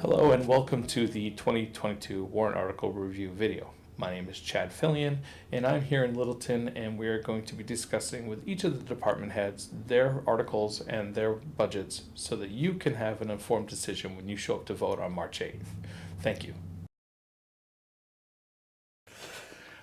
Hello and welcome to the 2022 Warrant Article Review video. My name is Chad Fillion and I'm here in Littleton, and we are going to be discussing with each of the department heads their articles and their budgets so that you can have an informed decision when you show up to vote on March 8th. Thank you.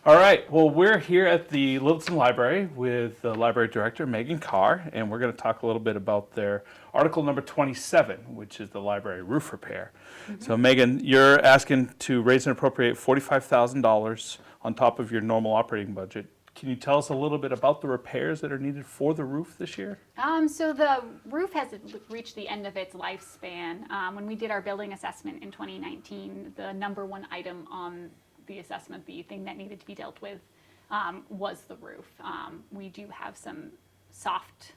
All right, well, we're here at the Littleton Library with the Library Director, Megan Carr, and we're going to talk a little bit about their article number 27, which is the library roof repair. So, Megan, you're asking to raise and appropriate $45,000 on top of your normal operating budget. Can you tell us a little bit about the repairs that are needed for the roof this year? So the roof has reached the end of its lifespan. When we did our building assessment in 2019, the number one item on the assessment, the thing that needed to be dealt with, was the roof. We do have some soft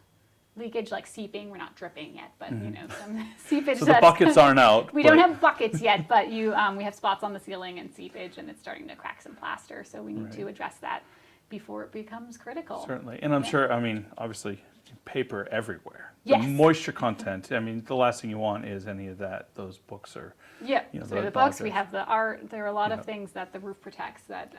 leakage, like seeping. We're not dripping yet, but you know, some seepage. So the buckets aren't out. We don't have buckets yet, but we have spots on the ceiling and seepage, and it's starting to crack some plaster. So we need to address that before it becomes critical. Certainly, and I'm sure, I mean, obviously, paper everywhere. Yes. The moisture content, I mean, the last thing you want is any of that. Those books are, yeah, you know, so the books, we have the art. There are a lot of things that the roof protects that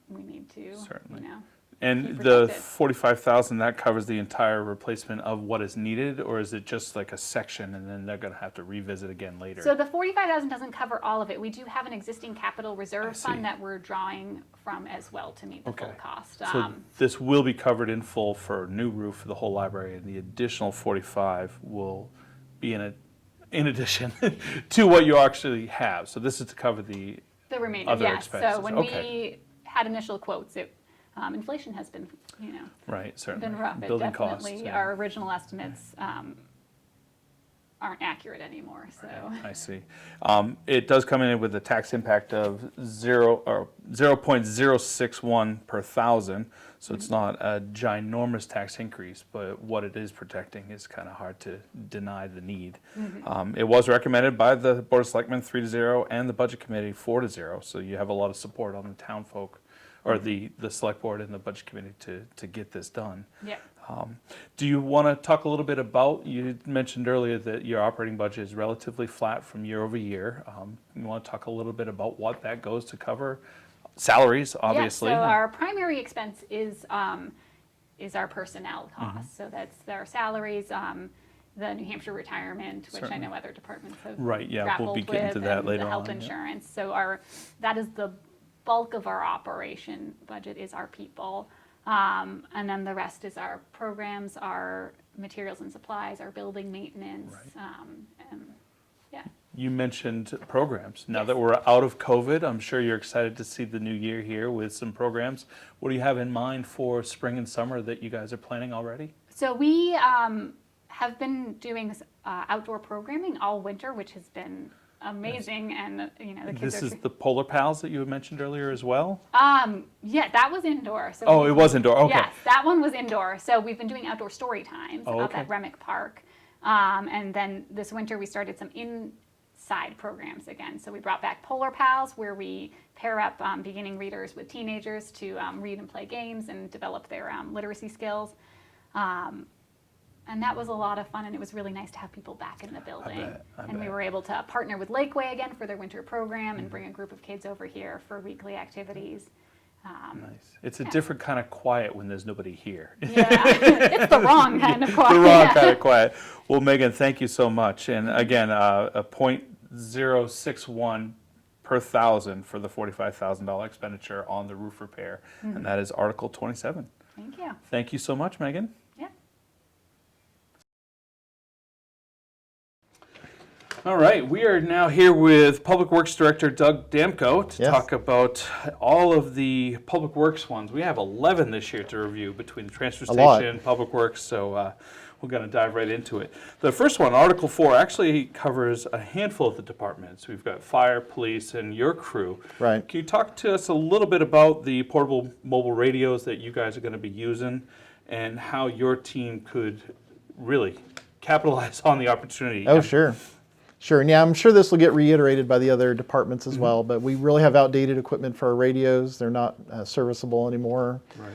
we need to, Certainly. you know. And the $45,000, that covers the entire replacement of what is needed, or is it just like a section and then they're going to have to revisit again later? So the $45,000 doesn't cover all of it. We do have an existing capital reserve fund that we're drawing from as well to meet the full cost. So this will be covered in full for a new roof for the whole library, and the additional 45 will be in addition to what you actually have. So this is to cover the remainder, other yes. expenses. So when we had initial quotes, inflation has been, you know, right, certainly. been rough. Building It definitely, costs, our original estimates aren't accurate anymore. So I see. It does come in with a tax impact of 0.061 per thousand. So it's not a ginormous tax increase, but what it is protecting is kind of hard to deny the need. It was recommended by the Board of Selectmen 3-0 and the Budget Committee 4-0. So you have a lot of support on the town folk, or the Select Board and the Budget Committee to get this done. yeah. Do you want to talk a little bit about, you mentioned earlier that your operating budget is relatively flat from year over year. You want to talk a little bit about what that goes to cover? Salaries, obviously. Yeah, so our primary expense is our personnel costs. So that's our salaries, the New Hampshire retirement, which I know other departments have we'll be getting with, to that and later the health on, insurance. So that is the bulk of our operation budget, is our people. And then the rest is our programs, our materials and supplies, our building maintenance, and yeah. You mentioned programs. Now that we're out of COVID, I'm sure you're excited to see the new year here with some programs. What do you have in mind for spring and summer that you guys are planning already? So we have been doing outdoor programming all winter, which has been amazing, and you know, the kids This is the Polar Pals that you had mentioned earlier as well? Yeah, that was indoor. So it was indoor, okay. Yes, that one was indoor. So we've been doing outdoor story times up at Remick Park. And then this winter we started some inside programs again. So we brought back Polar Pals, where we pair up beginning readers with teenagers to read and play games and develop their literacy skills. And that was a lot of fun, and it was really nice to have people back in the building. I bet. We were able to partner with Lakeway again for their winter program and bring a group of kids over here for weekly activities. Nice. It's a different kind of quiet when there's nobody here. Yeah, it's the wrong kind of quiet. The wrong kind of quiet. Well, Megan, thank you so much. And again, a .061 per thousand for the $45,000 expenditure on the roof repair, and that is Article 27. Thank you. Thank you so much, Megan. All right, we are now here with Public Works Director Doug Damko to talk about all of the Public Works ones. We have 11 this year to review between the Transfer Station, Public Works, so we're going to dive right into it. The first one, Article 4, actually covers a handful of the departments. We've got fire, police, and your crew. Right. Can you talk to us a little bit about the portable mobile radios that you guys are going to be using and how your team could really capitalize on the opportunity? Oh, sure. Sure, and yeah, I'm sure this will get reiterated by the other departments as well, but we really have outdated equipment for our radios. They're not serviceable anymore. Right.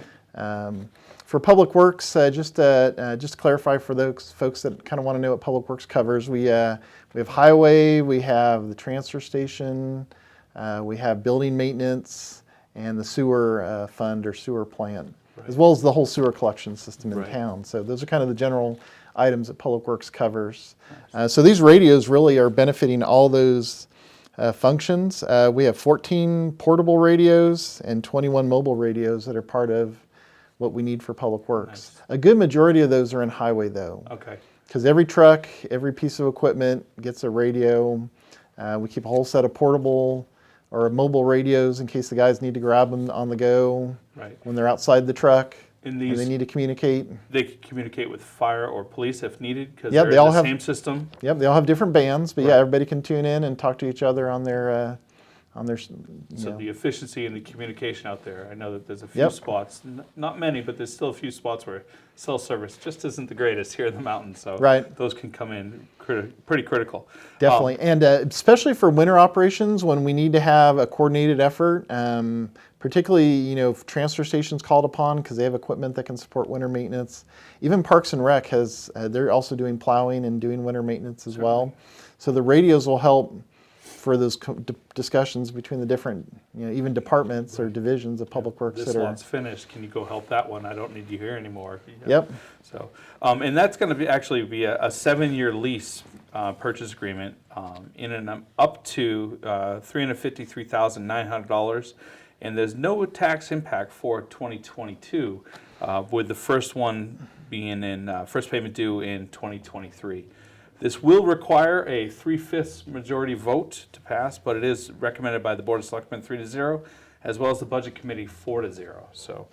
For Public Works, just to clarify for those folks that kind of want to know what Public Works covers, we have highway, we have the transfer station, we have building maintenance, and the sewer fund or sewer plant, as well as the whole sewer collection system in town. So those are kind of the general items that Public Works covers. So these radios really are benefiting all those functions. We have 14 portable radios and 21 mobile radios that are part of what we need for Public Works. Nice. A good majority of those are in highway though. Okay. Because every truck, every piece of equipment gets a radio. We keep a whole set of portable or mobile radios in case the guys need to grab them on the go when they're outside the truck and they need to communicate. They can communicate with fire or police if needed because Yep, they're in the same system. Yep, they all have different bands, but yeah, everybody can tune in and talk to each other on their So the efficiency and the communication out there, I know that there's a few spots, not many, but there's still a few spots where cell service just isn't the greatest here in the mountains. So those can come in pretty critical. Definitely, and especially for winter operations when we need to have a coordinated effort, particularly if transfer stations called upon because they have equipment that can support winter maintenance. Even Parks and Rec they're also doing plowing and doing winter maintenance as well. So the radios will help for those discussions between the different, even departments or divisions of Public Works. This lot's finished. Can you go help that one? I don't need you here anymore. Yep. So, and that's going to actually be a 7-year lease purchase agreement in and up to $353,900, and there's no tax impact for 2022, with the first one being first payment due in 2023. This will require a 3/5 majority vote to pass, but it is recommended by the Board of Selectmen 3-0, as well as the Budget Committee 4-0. So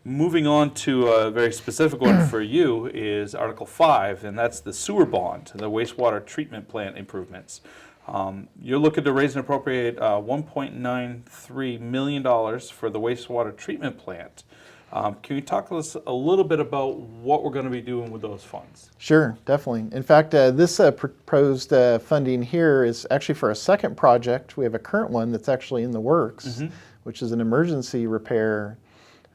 moving on to a very specific one for you is Article 5, and that's the sewer bond, the wastewater treatment plant improvements. You're looking to raise and appropriate $1.93 million for the wastewater treatment plant. Can you talk to us a little bit about what we're going to be doing with those funds? Sure, definitely. In fact, this proposed funding here is actually for a second project. We have a current one that's actually in the works, which is an emergency repair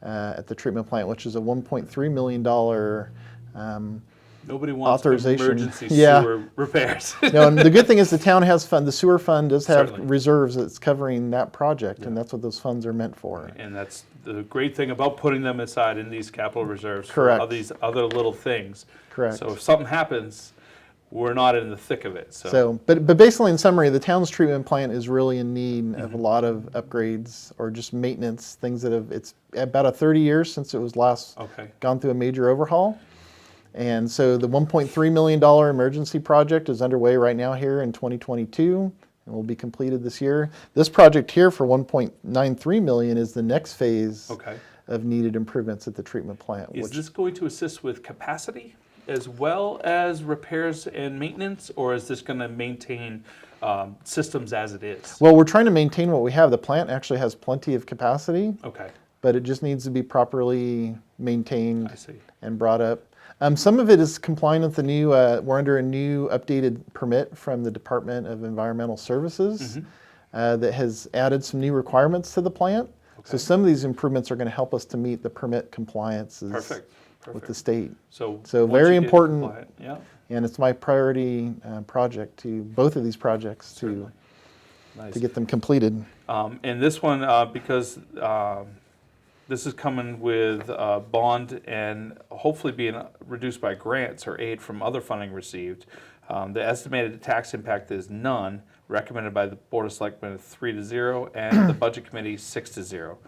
at the treatment plant, which is a $1.3 million Nobody wants authorization. Emergency sewer repairs. No, and the good thing is the town has fund. The sewer fund does have Certainly. reserves that's covering that project, and that's what those funds are meant for. And that's the great thing about putting them aside in these capital reserves Correct. for all these other little things. Correct. So if something happens, we're not in the thick of it. But basically, in summary, the town's treatment plant is really in need of a lot of upgrades or just maintenance, things that it's about 30 years since it was last gone through a major overhaul. And so the $1.3 million emergency project is underway right now here in 2022 and will be completed this year. This project here for $1.93 million is the next phase of needed improvements at the treatment plant. Is this going to assist with capacity as well as repairs and maintenance, or is this going to maintain systems as it is? Well, we're trying to maintain what we have. The plant actually has plenty of capacity, but it just needs to be properly maintained and brought up. Some of it is compliant with the new, we're under a new updated permit from the Department of Environmental Services that has added some new requirements to the plant. So some of these improvements are going to help us to meet the permit compliances with the state. So very important, and it's my priority project to both of these projects to get them completed. And this one, because this is coming with bond and hopefully being reduced by grants or aid from other funding received. The estimated tax impact is none, recommended by the Board of Selectmen 3-0 and the Budget Committee 6-0.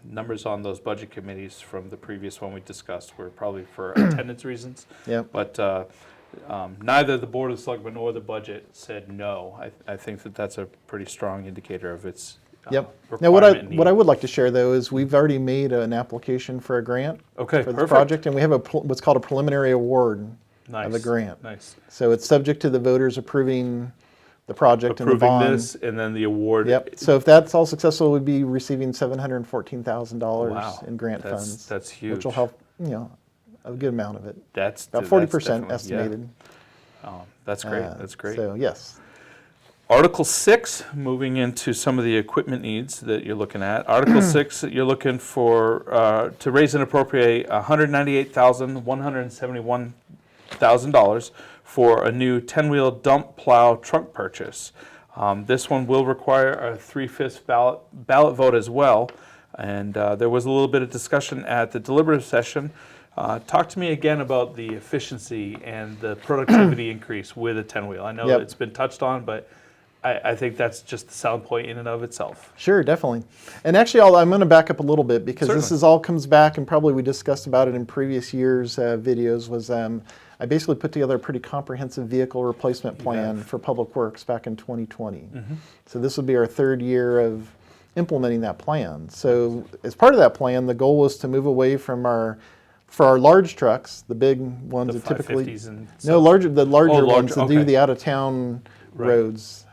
Numbers on those budget committees from the previous one we discussed were probably for attendance reasons. But neither the Board of Selectmen nor the budget said no. I think that's a pretty strong indicator of its Now, what I would like to share though is we've already made an application for a grant for this project, and we have what's called a preliminary award of a grant. So it's subject to the voters approving the project and the bond. This and then the award. So if that's all successful, we'd be receiving $714,000 in grant funds. That's huge. Which will help, a good amount of it. That's about 40% estimated. Oh, that's great. That's great. So yes. Article 6, moving into some of the equipment needs that you're looking at. Article 6, you're looking for to raise and appropriate $198,171,000 for a new 10-wheel dump plow trunk purchase. This one will require a 3/5 ballot vote as well. And there was a little bit of discussion at the deliberative session. Talk to me again about the efficiency and the productivity increase with a 10-wheel. I know it's been touched on, but I think that's just the selling point in and of itself. Sure, definitely. And actually, I'm going to back up a little bit because this is all comes back, and probably we discussed about it in previous years' videos, was I basically put together a pretty comprehensive vehicle replacement plan for Public Works back in 2020. So this would be our third year of implementing that plan. So as part of that plan, the goal was to move away from for our large trucks, the big ones that typically the larger ones that do the out of town roads.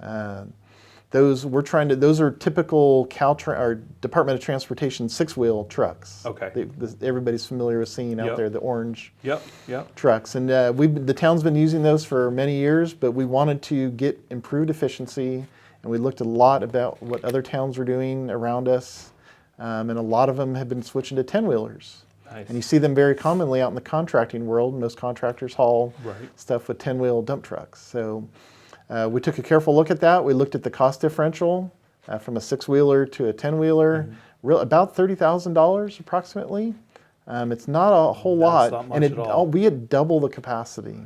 Those are typical or Department of Transportation 6-wheel trucks. Okay. Everybody's familiar with seeing out there the orange trucks, and the town's been using those for many years. But we wanted to get improved efficiency, and we looked a lot about what other towns were doing around us, and a lot of them have been switching to 10-wheelers. Nice. And you see them very commonly out in the contracting world. Most contractors haul stuff with 10-wheel dump trucks. So we took a careful look at that. We looked at the cost differential from a 6-wheeler to a 10-wheeler, about $30,000 approximately. It's not a whole lot, not much at all. We had double the capacity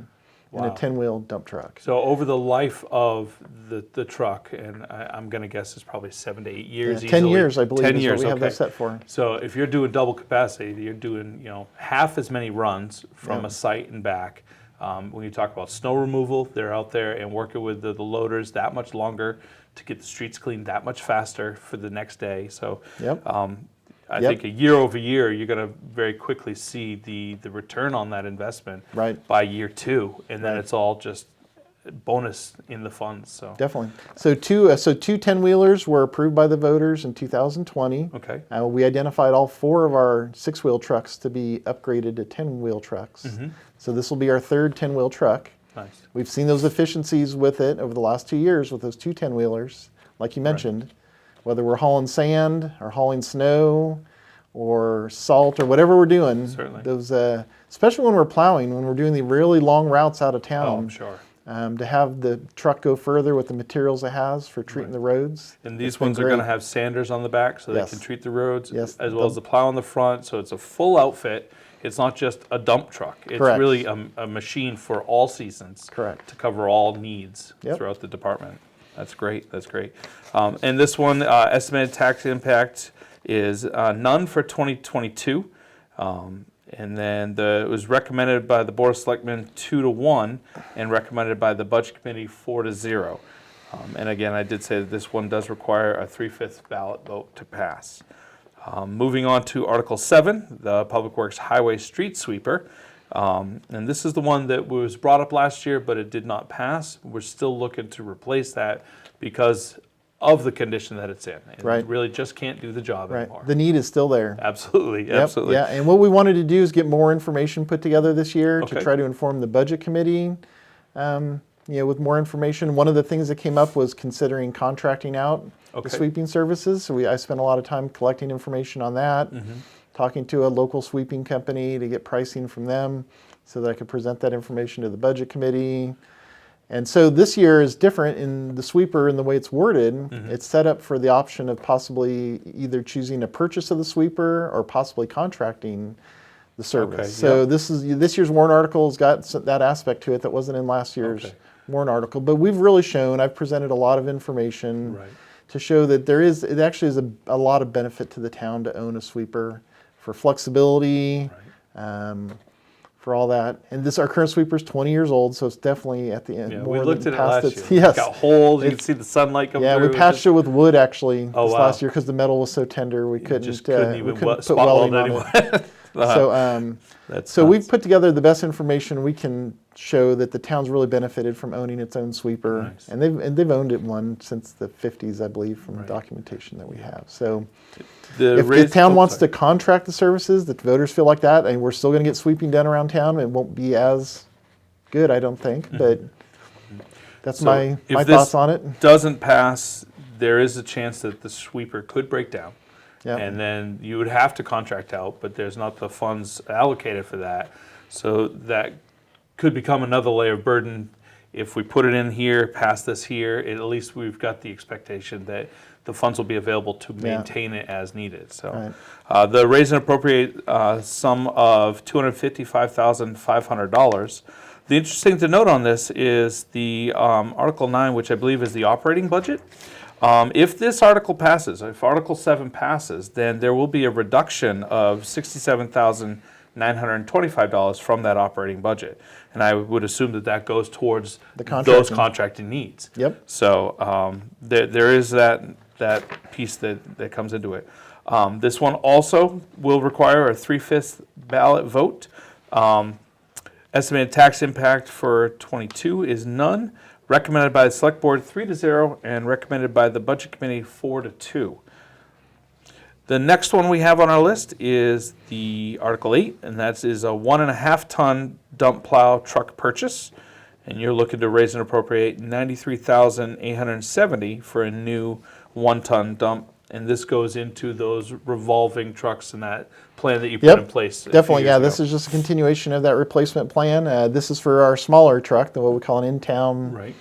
in a 10-wheel dump truck. So over the life of the truck, and I'm going to guess it's probably 7 to 8 years. 10 years, I believe, 10 is years, what we have that set for. So if you're doing double capacity, you're doing half as many runs from a site and back. When you talk about snow removal, they're out there and working with the loaders that much longer to get the streets cleaned that much faster for the next day. So I think a year over year, you're going to very quickly see the return on that investment by year 2, and then it's all just bonus in the funds. So definitely. So two 10-wheelers were approved by the voters in 2020. Okay. We identified all 4 of our 6-wheel trucks to be upgraded to 10-wheel trucks. So this will be our third 10-wheel truck. Nice. We've seen those efficiencies with it over the last 2 years with those 2 10-wheelers, like you mentioned. Whether we're hauling sand or hauling snow or salt or whatever we're doing, those, especially when we're plowing, when we're doing the really long routes out of town, to have the truck go further with the materials it has for treating the roads. And these ones are going to have sanders on the back so they can treat the roads, as well as the plow on the front. So it's a full outfit. It's not just a dump truck. It's really a machine for all seasons to cover all needs throughout the department. That's great. That's great. And this one, estimated tax impact is none for 2022. And then it was recommended by the Board of Selectmen 2-1 and recommended by the Budget Committee 4-0. And again, I did say that this one does require a 3/5 ballot vote to pass. Moving on to Article 7, the Public Works Highway Street Sweeper. And this is the one that was brought up last year, but it did not pass. We're still looking to replace that because of the condition that it's in. It really just can't do the job anymore. The need is still there. Absolutely, absolutely. Yeah, and what we wanted to do is get more information put together this year to try to inform the Budget Committee with more information. One of the things that came up was considering contracting out the sweeping services. So I spent a lot of time collecting information on that, talking to a local sweeping company to get pricing from them so that I could present that information to the Budget Committee. And so this year is different in the sweeper in the way it's worded. It's set up for the option of possibly either choosing a purchase of the sweeper or possibly contracting the service. So this year's warrant article has got that aspect to it that wasn't in last year's warrant article. But we've really shown, I've presented a lot of information to show that it actually is a lot of benefit to the town to own a sweeper for flexibility, for all that. And our current sweeper is 20 years old, so it's definitely at the end. We looked at it last year. It's got holes, you can see the sunlight come through. Yeah, we patched it with wood actually last year because the metal was so tender we couldn't put welding on it. So we've put together the best information we can show that the town's really benefited from owning its own sweeper. And they've owned one since the 50s, I believe, from documentation that we have. So if the town wants to contract the services, the voters feel like that, and we're still going to get sweeping done around town, it won't be as good, I don't think. But That's So my if thoughts this on it. doesn't pass, there is a chance that the sweeper could break down. Yep. And then you would have to contract out, but there's not the funds allocated for that. So that could become another layer of burden. If we put it in here, pass this here, at least we've got the expectation that the funds will be available to maintain it as needed. So the raise and appropriate sum of $255,500. The interesting to note on this is the Article 9, which I believe is the operating budget. If this article passes, if Article 7 passes, then there will be a reduction of $67,925 from that operating budget. And I would assume that that goes towards those contracting needs. Yep. So there is that piece that comes into it. This one also will require a 3/5 ballot vote. Estimated tax impact for 22 is none. Recommended by the Select Board 3-0 and recommended by the Budget Committee 4-2. The next one we have on our list is the Article 8, and that is a 1.5 ton dump plow truck purchase. And you're looking to raise and appropriate $93,870 for a new 1 ton dump. And this goes into those revolving trucks and that plan that you put in place. Definitely, yeah. This is just a continuation of that replacement plan. This is for our smaller truck, what we call an in-town. Right.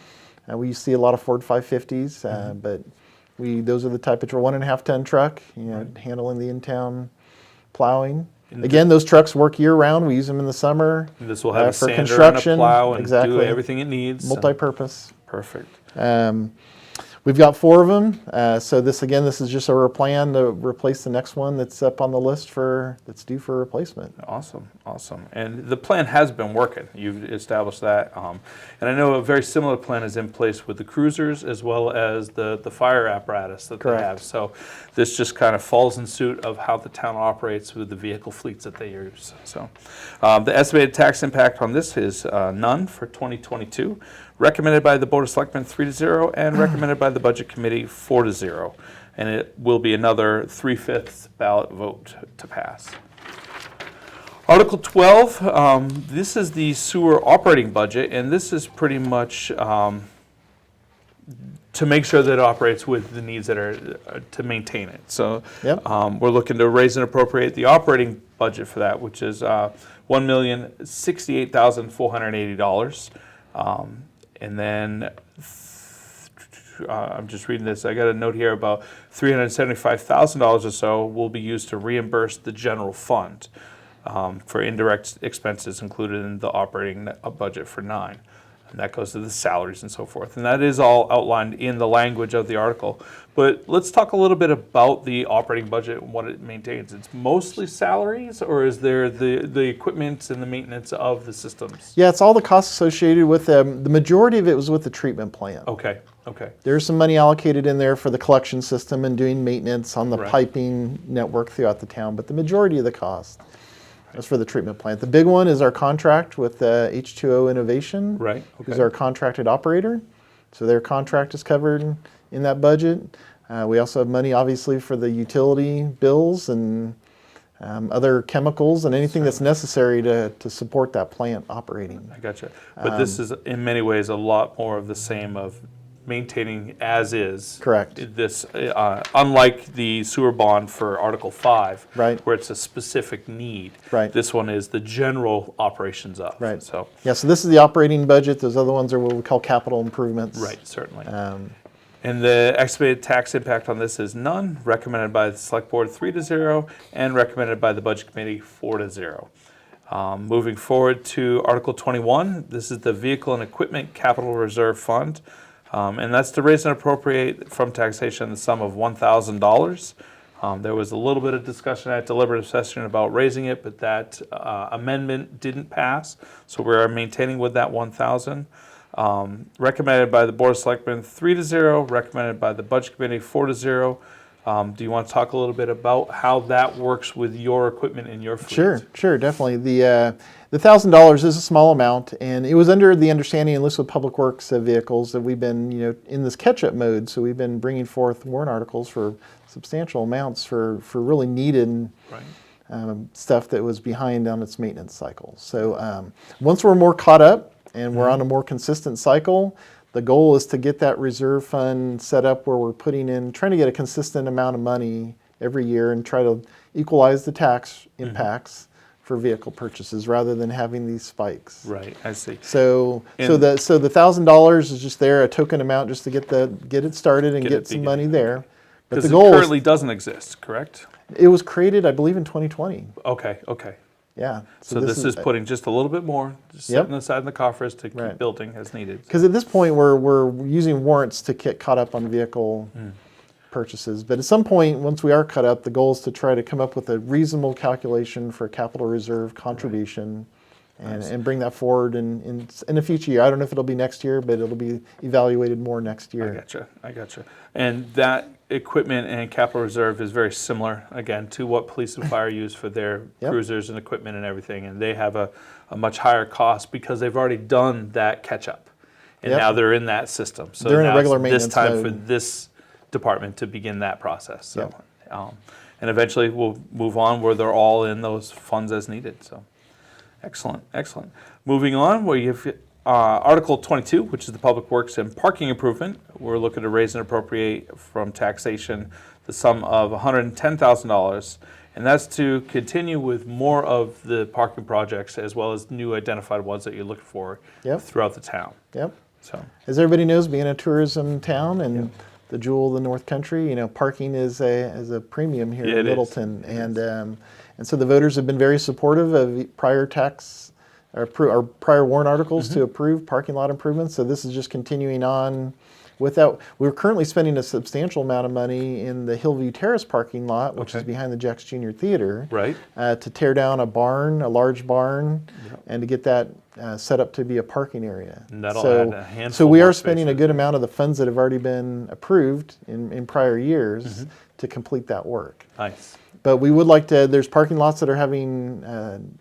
We see a lot of Ford 550s, but those are the type of 1.5 ton truck, handling the in-town plowing. Again, those trucks work year-round. We use them in the summer. And this will have a for sander construction, and a plow and exactly. do everything it needs. Multi-purpose. Perfect. We've got 4 of them. So this is just our plan to replace the next one that's up on the list that's due for replacement. Awesome. And the plan has been working. You've established that. And I know a very similar plan is in place with the cruisers as well as the fire apparatus that they have. So this just kind of falls in suit of how the town operates with the vehicle fleets that they use. So the estimated tax impact on this is none for 2022. Recommended by the Board of Selectmen 3-0 and recommended by the Budget Committee 4-0. And it will be another 3/5 ballot vote to pass. Article 12, this is the sewer operating budget, and this is pretty much to make sure that it operates with the needs that are to maintain it. So we're looking to raise and appropriate the operating budget for that, which is $1,068,480. And then I'm just reading this. I got a note here about $375,000 or so will be used to reimburse the general fund for indirect expenses included in the operating budget for 9. And that goes to the salaries and so forth. And that is all outlined in the language of the article. But let's talk a little bit about the operating budget and what it maintains. It's mostly salaries, or is there the equipment and the maintenance of the systems? Yeah, it's all the costs associated with them. The majority of it was with the treatment plant. Okay. There's some money allocated in there for the collection system and doing maintenance on the piping network throughout the town, but the majority of the cost is for the treatment plant. The big one is our contract with H2O Innovation, who's our contracted operator. So their contract is covered in that budget. We also have money, obviously, for the utility bills and other chemicals and anything that's necessary to support that plant operating. I gotcha. But this is, in many ways, a lot more of the same of maintaining as is. Correct. This, unlike the sewer bond for Article 5, where it's a specific need. Right. This one is the general operations of. Right. So this is the operating budget. Those other ones are what we call capital improvements. Right, certainly. And the estimated tax impact on this is none, recommended by the Select Board 3-0 and recommended by the Budget Committee 4-0. Moving forward to Article 21, this is the Vehicle and Equipment Capital Reserve Fund. And that's to raise and appropriate from taxation the sum of $1,000. There was a little bit of discussion at deliberative session about raising it, but that amendment didn't pass. So we're maintaining with that $1,000. Recommended by the Board of Selectmen 3-0, recommended by the Budget Committee 4-0. Do you want to talk a little bit about how that works with your equipment in your fleet? Sure, definitely. The $1,000 is a small amount, and it was under the understanding, at least with Public Works vehicles, that we've been, in this catch-up mode. So we've been bringing forth warrant articles for substantial amounts for really needed stuff that was behind on its maintenance cycle. So once we're more caught up and we're on a more consistent cycle, The goal is to get that reserve fund set up where we're trying to get a consistent amount of money every year and try to equalize the tax impacts for vehicle purchases rather than having these spikes. Right, I see. So the $1,000 is just there, a token amount just to get it started and get some money there. But Because the it goal currently doesn't exist, correct? it was created, I believe, in 2020. Okay. Yeah. So this is putting just a little bit more, just setting aside in the coffers to keep building as needed. Because at this point, we're using warrants to get caught up on vehicle purchases. But at some point, once we are caught up, the goal is to try to come up with a reasonable calculation for a capital reserve contribution and bring that forward in a future year. I don't know if it'll be next year, but it'll be evaluated more next year. I gotcha. And that equipment and capital reserve is very similar, again, to what police and fire use for their cruisers and equipment and everything. And they have a much higher cost because they've already done that catch-up. And now they're in that system. So they're in a now regular it's maintenance this time mode. for this department to begin that process. So, and eventually we'll move on where they're all in those funds as needed. So, excellent. Moving on, where you have Article 22, which is the Public Works and Parking Improvement. We're looking to raise and appropriate from taxation the sum of $110,000, and that's to continue with more of the parking projects as well as new identified ones that you're looking for throughout the town. So, as everybody knows, being a tourism town and the jewel of the North Country, parking is a premium here in Littleton, and so the voters have been very supportive of prior prior warrant articles to approve parking lot improvements. So this is just continuing on. We're currently spending a substantial amount of money in the Hillview Terrace parking lot, which is behind the Jack's Junior Theater, to tear down a large barn, and to get that set up to be a parking area. And that'll add a handful so we more are spending a good amount of the funds that have already been approved in prior years to complete that work. Nice. But we would like to, there's parking lots that are having,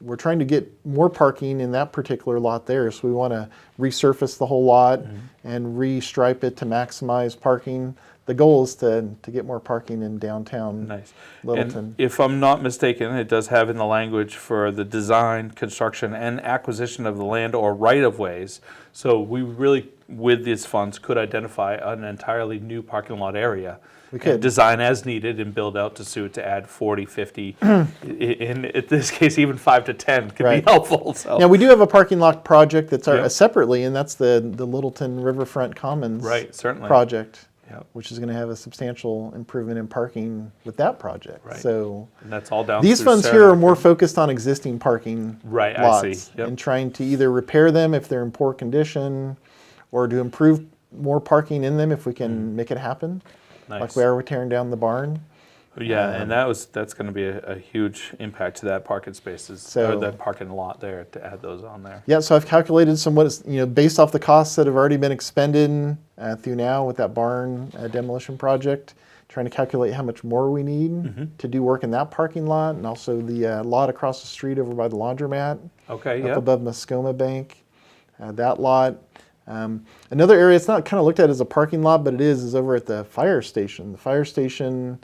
we're trying to get more parking in that particular lot there. So we want to resurface the whole lot and restripe it to maximize parking. The goal is to get more parking in downtown Littleton. And if I'm not mistaken, it does have in the language for the design, construction, and acquisition of the land or right-of-ways. So we really, with these funds, could identify an entirely new parking lot area. We could design as needed and build out to suit to add 40, 50. In this case, even 5 to 10 could be helpful. So. Now, we do have a parking lot project that's separately, and that's the Littleton Riverfront Commons project, which is going to have a substantial improvement in parking with that project. So and that's all down. These funds here are more focused on existing parking lots I see. and trying to either repair them if they're in poor condition or to improve more parking in them if we can make it happen. Like we are tearing down the barn. And that's going to be a huge impact to that parking spaces, or that parking lot there, to add those on there. Yeah, so I've calculated based off the costs that have already been expended through now with that barn demolition project, trying to calculate how much more we need to do work in that parking lot, and also the lot across the street over by the laundromat, up above Muskoma Bank, that lot. Another area, it's not kind of looked at as a parking lot, but it is over at the fire station. The fire station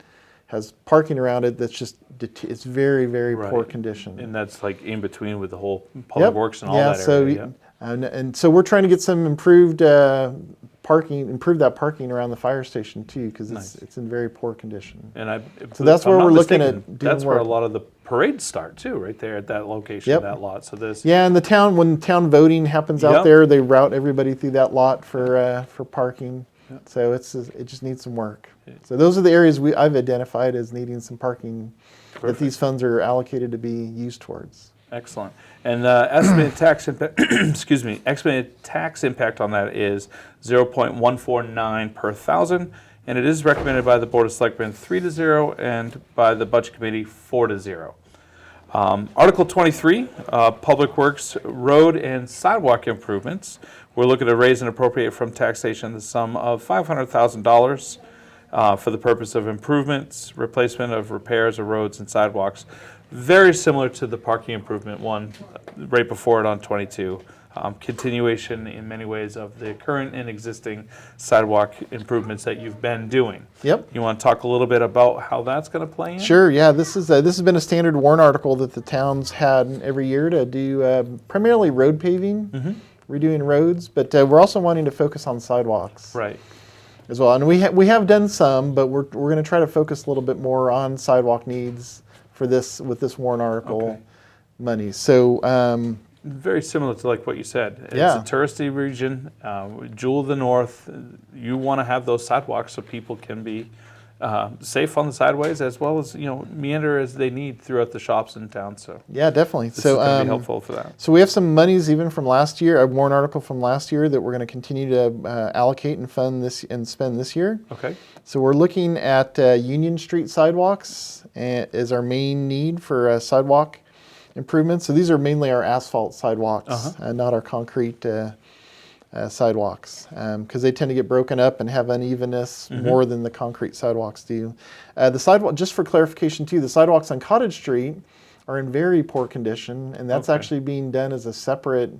has parking around it that's just, it's very, very poor condition. And that's like in between with the whole public works and all that area. And so we're trying to get some improved improve that parking around the fire station too, because it's in very poor condition. And so that's where we're looking at doing that's where a lot of the parades start too, right there at that location, that lot. So this. Yeah, and when town voting happens out there, they route everybody through that lot for parking. So it just needs some work. So those are the areas I've identified as needing some parking that these funds are allocated to be used towards. Excellent. And estimated tax impact, estimated tax impact on that is 0.149 per thousand, and it is recommended by the Board of Selectmen 3-0 and by the Budget Committee 4-0. Article 23, Public Works Road and Sidewalk Improvements. We're looking to raise and appropriate from taxation the sum of $500,000 for the purpose of improvements, replacement of repairs of roads and sidewalks. Very similar to the parking improvement one right before it on 22. Continuation in many ways of the current and existing sidewalk improvements that you've been doing. Yep. You want to talk a little bit about how that's going to play in? Sure. Yeah. This has been a standard warrant article that the town's had every year to do primarily road paving redoing roads, but we're also wanting to focus on sidewalks Right. as well. And we have done some, but we're going to try to focus a little bit more on sidewalk needs for this with this warrant article money. So very similar to like what you said. It's Yeah. a touristy region, jewel of the north. You want to have those sidewalks so people can be safe on the sideways as well as meander as they need throughout the shops in town. So yeah, definitely. this So is going to be helpful for that. So we have some monies even from last year, a warrant article from last year that we're going to continue to allocate and fund this and spend this year. Okay. So we're looking at Union Street sidewalks as our main need for sidewalk improvements. So these are mainly our asphalt sidewalks, not our concrete sidewalks, because they tend to get broken up and have unevenness more than the concrete sidewalks do. The sidewalk, just for clarification too, the sidewalks on Cottage Street are in very poor condition, and that's actually being done as a separate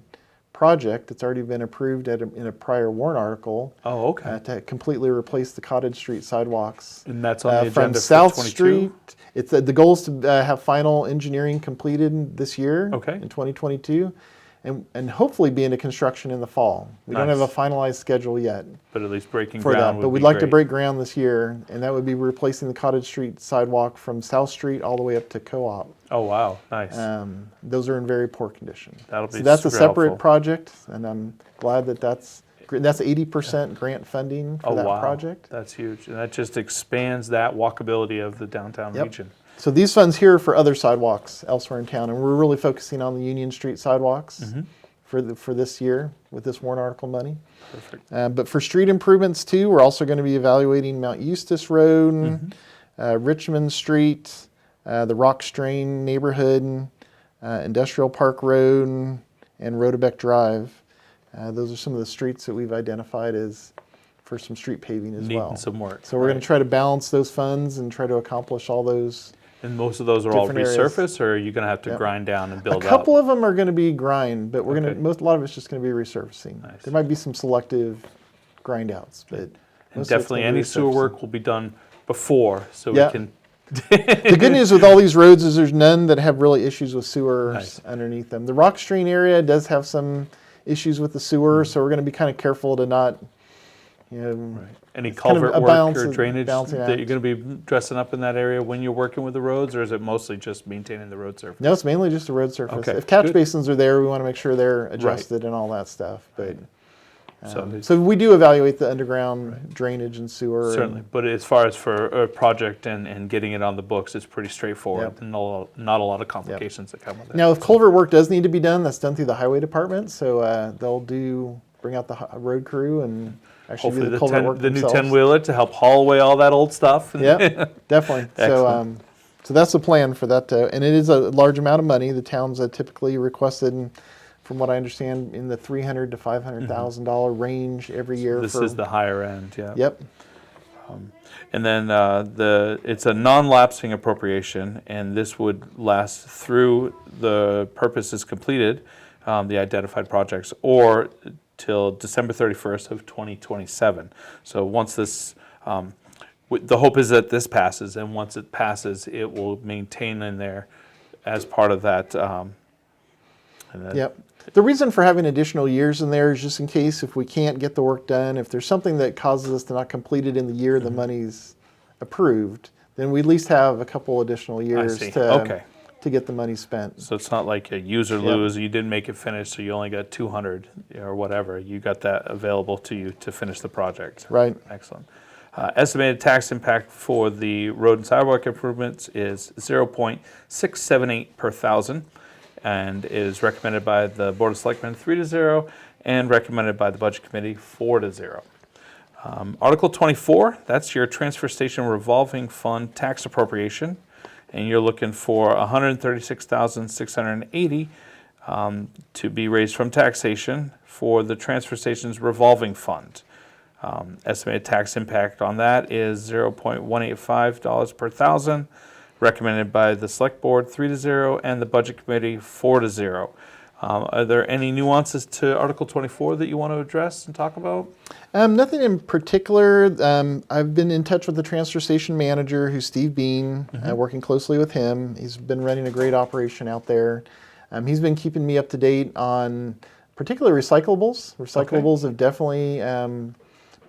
project. It's already been approved in a prior warrant article. Oh, okay. To completely replace the Cottage Street sidewalks. And that's on the agenda from for South 22? Street. It's the goal is to have final engineering completed this year. In 2022, and hopefully be into construction in the fall. We don't have a finalized schedule yet. But at least breaking for ground that. But we'd like to break ground this year, and that would be replacing the Cottage Street sidewalk from South Street all the way up to Co-op. Oh wow, nice. Those are in very poor condition. That'll be so that's a super separate helpful. project, and I'm glad that's 80% grant funding for that project. That's huge, and that just expands that walkability of the downtown region. So these funds here are for other sidewalks elsewhere in town, and we're really focusing on the Union Street sidewalks for this year with this warrant article money. Perfect. But for street improvements too, we're also going to be evaluating Mount Eustis Road, Richmond Street, the Rock Strain neighborhood, Industrial Park Road, and Rodebeck Drive. Those are some of the streets that we've identified as for some street paving as well. Needing some work. So we're going to try to balance those funds and try to accomplish all those. And most of those are all different resurface, areas. or are you going to have to grind down and build A couple of them are going to be grind, but we're going to a lot of it's just going to be resurfacing. Nice. There might be some selective grind outs, but And most of it's definitely gonna be any sewer resurfacing. work will be done before, so Yeah. we can. The good news with all these roads is there's none that have really issues with sewers Nice. underneath them. The Rock Stream area does have some issues with the sewer, so we're going to be kind of careful to not, Any it's kind of culvert a work or balancing drainage act. that you're going to be dressing up in that area when you're working with the roads, or is it mostly just maintaining the road surface? No, it's mainly just the road surface. Okay, If catch good. basins are there, we want to make sure they're adjusted and all that stuff. But So so we do evaluate the underground drainage and sewer. certainly, but as far as for a project and getting it on the books, it's pretty straightforward. Yep. And not a lot of complications that come with it. Now, if culvert work does need to be done, that's done through the highway department. So they'll bring out the road crew and actually Hopefully do the culvert work the new themselves. 10-wheeler to help haul away all that old stuff. Yeah, definitely. Excellent. So that's the plan for that, and it is a large amount of money. The town's typically requested, from what I understand, in the $300,000 to $500,000 range every year. This is the higher end, yeah. Yep. And then it's a non-lapsing appropriation, and this would last through the purpose is completed, the identified projects, or till December 31st of 2027. So once this, the hope is that this passes, and once it passes, it will maintain in there as part of that. Yep. The reason for having additional years in there is just in case if we can't get the work done, if there's something that causes us to not complete it in the year the money's approved, then we at least have a couple additional years see. To get the money spent. So it's not like a use or lose. You didn't make it finish, so you only got 200 or whatever. You got that available to you to finish the project. Right. Excellent. Estimated tax impact for the road and sidewalk improvements is 0.678 per thousand, and is recommended by the Board of Selectmen 3-0, and recommended by the Budget Committee 4-0. Article 24, that's your transfer station revolving fund tax appropriation, and you're looking for $136,680 to be raised from taxation for the transfer station's revolving fund. Estimated tax impact on that is $0.185 per thousand, recommended by the Select Board 3-0 and the Budget Committee 4-0. Are there any nuances to Article 24 that you want to address and talk about? Nothing in particular. I've been in touch with the transfer station manager, who's Steve Bean, working closely with him. He's been running a great operation out there. He's been keeping me up to date on particularly recyclables. Recyclables have definitely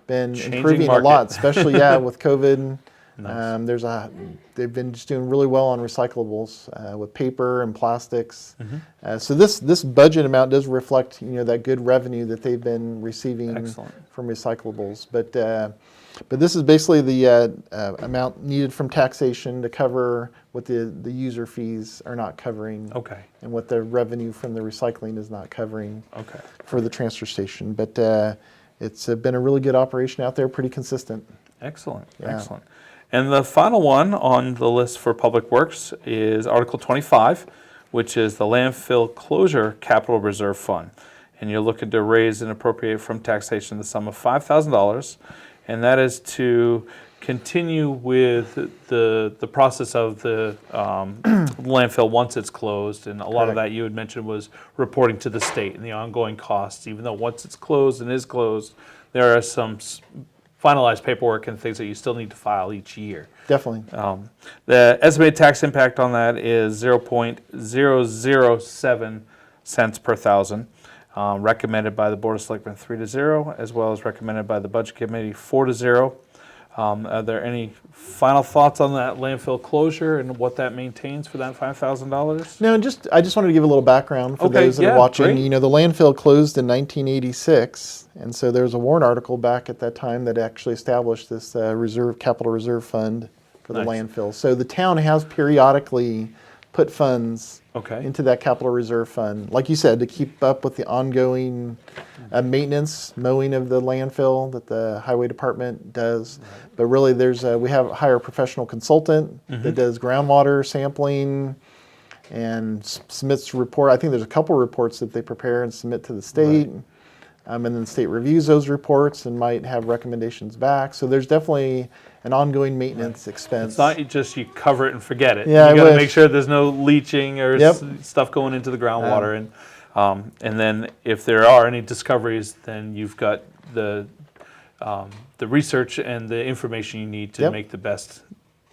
been Changing improving market. a lot, especially with COVID. Nice. They've been just doing really well on recyclables with paper and plastics. Mm-hmm. So this budget amount does reflect that good revenue that they've been receiving from recyclables. But this is basically the amount needed from taxation to cover what the user fees are not covering. Okay. And what the revenue from the recycling is not covering. Okay. For the transfer station. But it's been a really good operation out there, pretty consistent. Excellent. Yeah. Excellent. And the final one on the list for Public Works is Article 25, which is the Landfill Closure Capital Reserve Fund. And you're looking to raise and appropriate from taxation the sum of $5,000, and that is to continue with the process of the landfill once it's closed. And a lot of that you had mentioned was reporting to the state and the ongoing costs, even though once it's closed and is closed, there are some finalized paperwork and things that you still need to file each year. Definitely. The estimated tax impact on that is 0.007 cents per thousand, recommended by the Board of Selectmen 3-0, as well as recommended by the Budget Committee 4-0. Are there any final thoughts on that landfill closure and what that maintains for that $5,000? No, I just wanted to give a little background for those that are watching. Great. The landfill closed in 1986, and so there was a Warrant article back at that time that actually established this capital reserve fund for the landfill. So the town has periodically put funds into that capital reserve fund, like you said, to keep up with the ongoing maintenance, mowing of the landfill that the highway department does. But really, we have hire a professional consultant that does groundwater sampling and submits a report. I think there's a couple reports that they prepare and submit to the state. And then the state reviews those reports and might have recommendations back. So there's definitely an ongoing maintenance expense. It's not just you cover it and forget it. Yeah, you got to make sure there's no leaching or Yep. stuff going into the groundwater. And then if there are any discoveries, then you've got the research and the information you need to make the best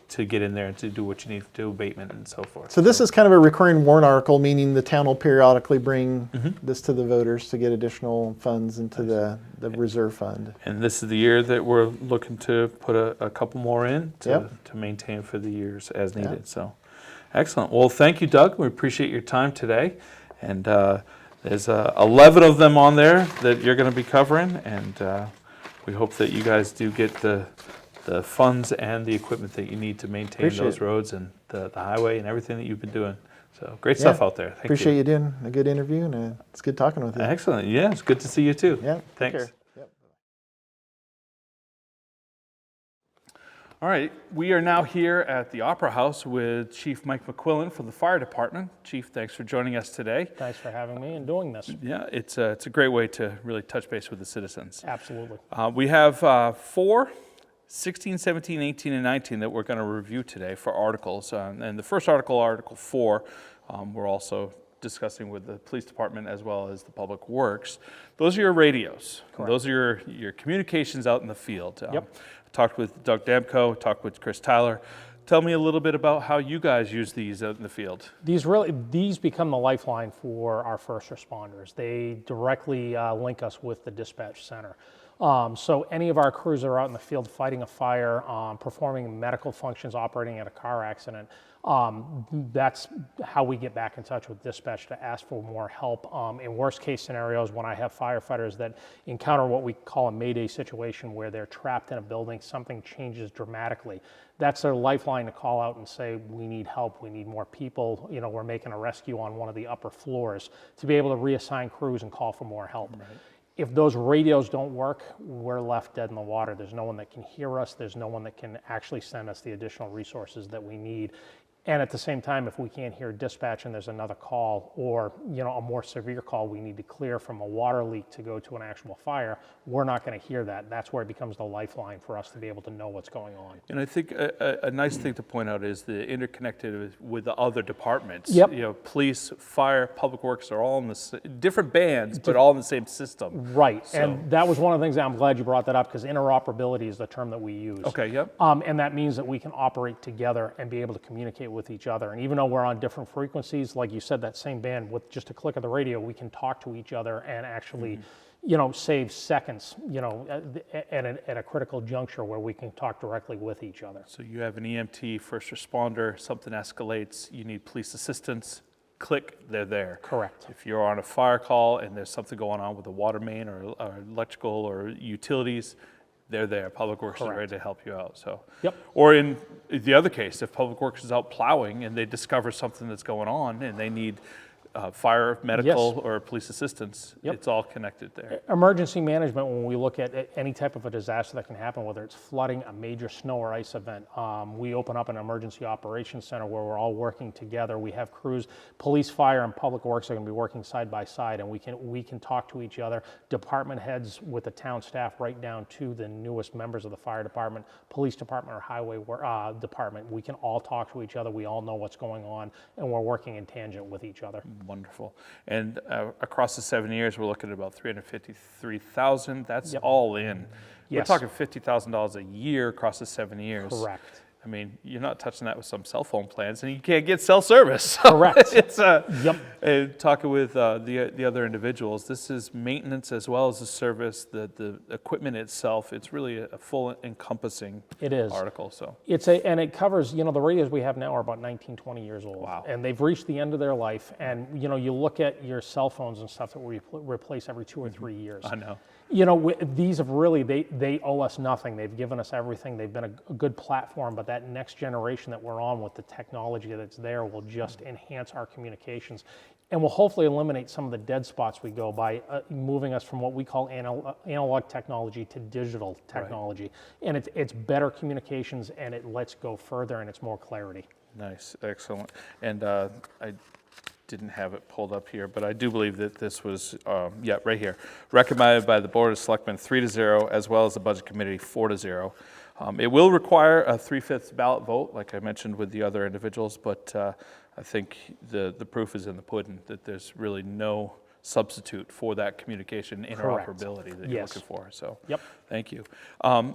to get in there and to do what you need to do, abatement and so forth. So this is kind of a recurring warrant article, meaning the town will periodically bring this to the voters to get additional funds into the reserve fund. And this is the year that we're looking to put a couple more in to maintain for the years as needed. So excellent. Well, thank you, Doug. We appreciate your time today. And there's 11 of them on there that you're going to be covering. And we hope that you guys do get the funds and the equipment that you need to maintain those roads and the highway and everything that you've been doing. So great stuff out there. Appreciate you doing a good interview, and it's good talking with you. Excellent. Yeah, it's good to see you too. Yeah, thanks. All right, we are now here at the Opera House with Chief Mike McQuillan from the Fire Department. Chief, thanks for joining us today. Thanks for having me and doing this. Yeah, it's a great way to really touch base with the citizens. Absolutely. We have 4, 16, 17, 18, and 19 that we're going to review today for articles. And the first article, Article 4, we're also discussing with the police department as well as the Public Works. Those are your radios. Those are your communications out in the field. Talked with Doug Damko, talked with Chris Tyler. Tell me a little bit about how you guys use these out in the field. These become the lifeline for our first responders. They directly link us with the dispatch center. So any of our crews that are out in the field fighting a fire, performing medical functions, operating at a car accident, that's how we get back in touch with dispatch to ask for more help. In worst case scenarios, when I have firefighters that encounter what we call a mayday situation where they're trapped in a building, something changes dramatically. That's their lifeline to call out and say, we need help, we need more people, we're making a rescue on one of the upper floors, to be able to reassign crews and call for more help. Right. If those radios don't work, we're left dead in the water. There's no one that can hear us. There's no one that can actually send us the additional resources that we need. And at the same time, if we can't hear dispatch and there's another call or a more severe call we need to clear from a water leak to go to an actual fire, we're not going to hear that. That's where it becomes the lifeline for us to be able to know what's going on. And I think a nice thing to point out is the interconnected with the other departments. Yep. Police, fire, Public Works are all in the different bands, but all in the same system. Right, so. And that was one of the things I'm glad you brought that up, because interoperability is the term that we use. Okay, yep. And that means that we can operate together and be able to communicate with with each other. And even though we're on different frequencies, like you said, that same band, with just a click of the radio, we can talk to each other and actually, save seconds, at a critical juncture where we can talk directly with each other. So you have an EMT, first responder, something escalates, you need police assistance, click, they're there. Correct. If you're on a fire call and there's something going on with a water main or electrical or utilities, they're there. Public Works is ready to help you out. So, Or in the other case, if Public Works is out plowing and they discover something that's going on and they need fire, medical, or police assistance, it's all connected there. Emergency management, when we look at any type of a disaster that can happen, whether it's flooding, a major snow or ice event, we open up an emergency operations center where we're all working together. We have crews, police, fire, and public works are going to be working side by side, and we can talk to each other. Department heads with the town staff, right down to the newest members of the fire department, police department, or highway department. We can all talk to each other. We all know what's going on, and we're working in tangent with each other. Wonderful. And across the 7 years, we're looking at about $353,000. That's all in. Yes. We're talking $50,000 a year across the 7 years. Correct. I mean, you're not touching that with some cell phone plans, and you can't get cell service. So Correct. It's talking with the other individuals. This is maintenance as well as the service, the equipment itself. It's really a full encompassing article. So and it covers, the radios we have now are about 19, 20 years old. Wow. And they've reached the end of their life. And you look at your cell phones and stuff that we replace every 2 or 3 years. I know. These have really, they owe us nothing. They've given us everything. They've been a good platform, but that next generation that we're on with the technology that's there will just enhance our communications and will hopefully eliminate some of the dead spots we go by moving us from what we call analog technology to digital technology. And it's better communications, and it lets go further, and it's more clarity. Nice, excellent. And I didn't have it pulled up here, but I do believe that this was, right here, recommended by the Board of Selectmen 3-0, as well as the Budget Committee 4-0. It will require a 3/5 ballot vote, like I mentioned with the other individuals, but I think the proof is in the pudding that there's really no substitute for that communication interoperability that you're looking for. So, thank you.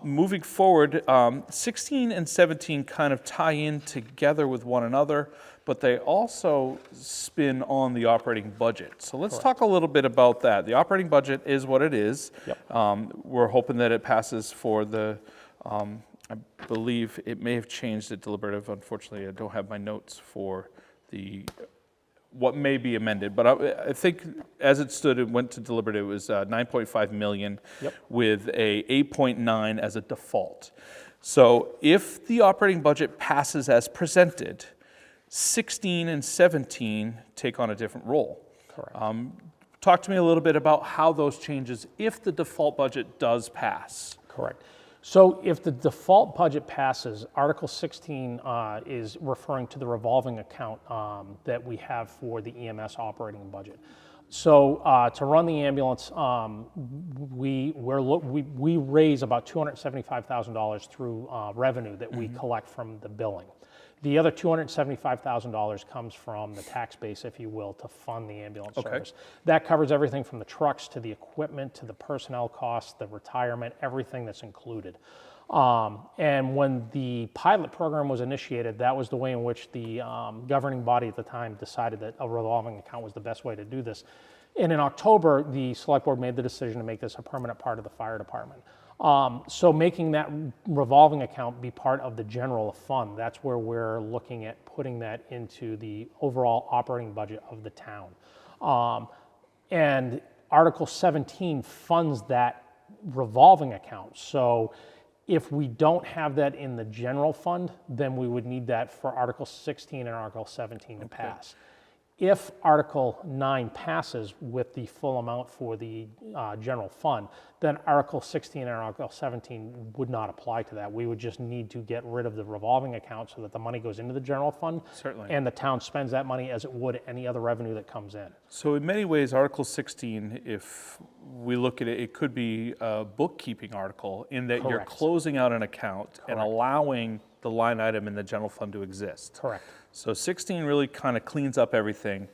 Moving forward, 16 and 17 kind of tie in together with one another, but they also spin on the operating budget. So let's talk a little bit about that. The operating budget is what it is. We're hoping that it passes for the, I believe it may have changed at deliberative. Unfortunately, I don't have my notes for what may be amended, but I think as it stood, it went to deliberative, it was 9.5 million with a 8.9 as a default. So if the operating budget passes as presented, 16 and 17 take on a different role. Correct. Talk to me a little bit about how those changes, if the default budget does pass. Correct. So if the default budget passes, Article 16 is referring to the revolving account that we have for the EMS operating budget. So to run the ambulance, we raise about $275,000 through revenue that we collect from the billing. The other $275,000 comes from the tax base, if you will, to fund the ambulance service. That covers everything from the trucks to the equipment to the personnel costs, the retirement, everything that's included. And when the pilot program was initiated, that was the way in which the governing body at the time decided that a revolving account was the best way to do this. And in October, the select board made the decision to make this a permanent part of the fire department. So making that revolving account be part of the general fund, that's where we're looking at putting that into the overall operating budget of the town. And Article 17 funds that revolving account. So if we don't have that in the general fund, then we would need that for Article 16 and Article 17 to pass. If Article 9 passes with the full amount for the general fund, then Article 16 and Article 17 would not apply to that. We would just need to get rid of the revolving account so that the money goes into the general fund. Certainly. And the town spends that money as it would any other revenue that comes in. So in many ways, Article 16, if we look at it, it could be a bookkeeping article in that you're closing out an account and allowing the line item in the general fund to exist. Correct. So 16 really kind of cleans up everything.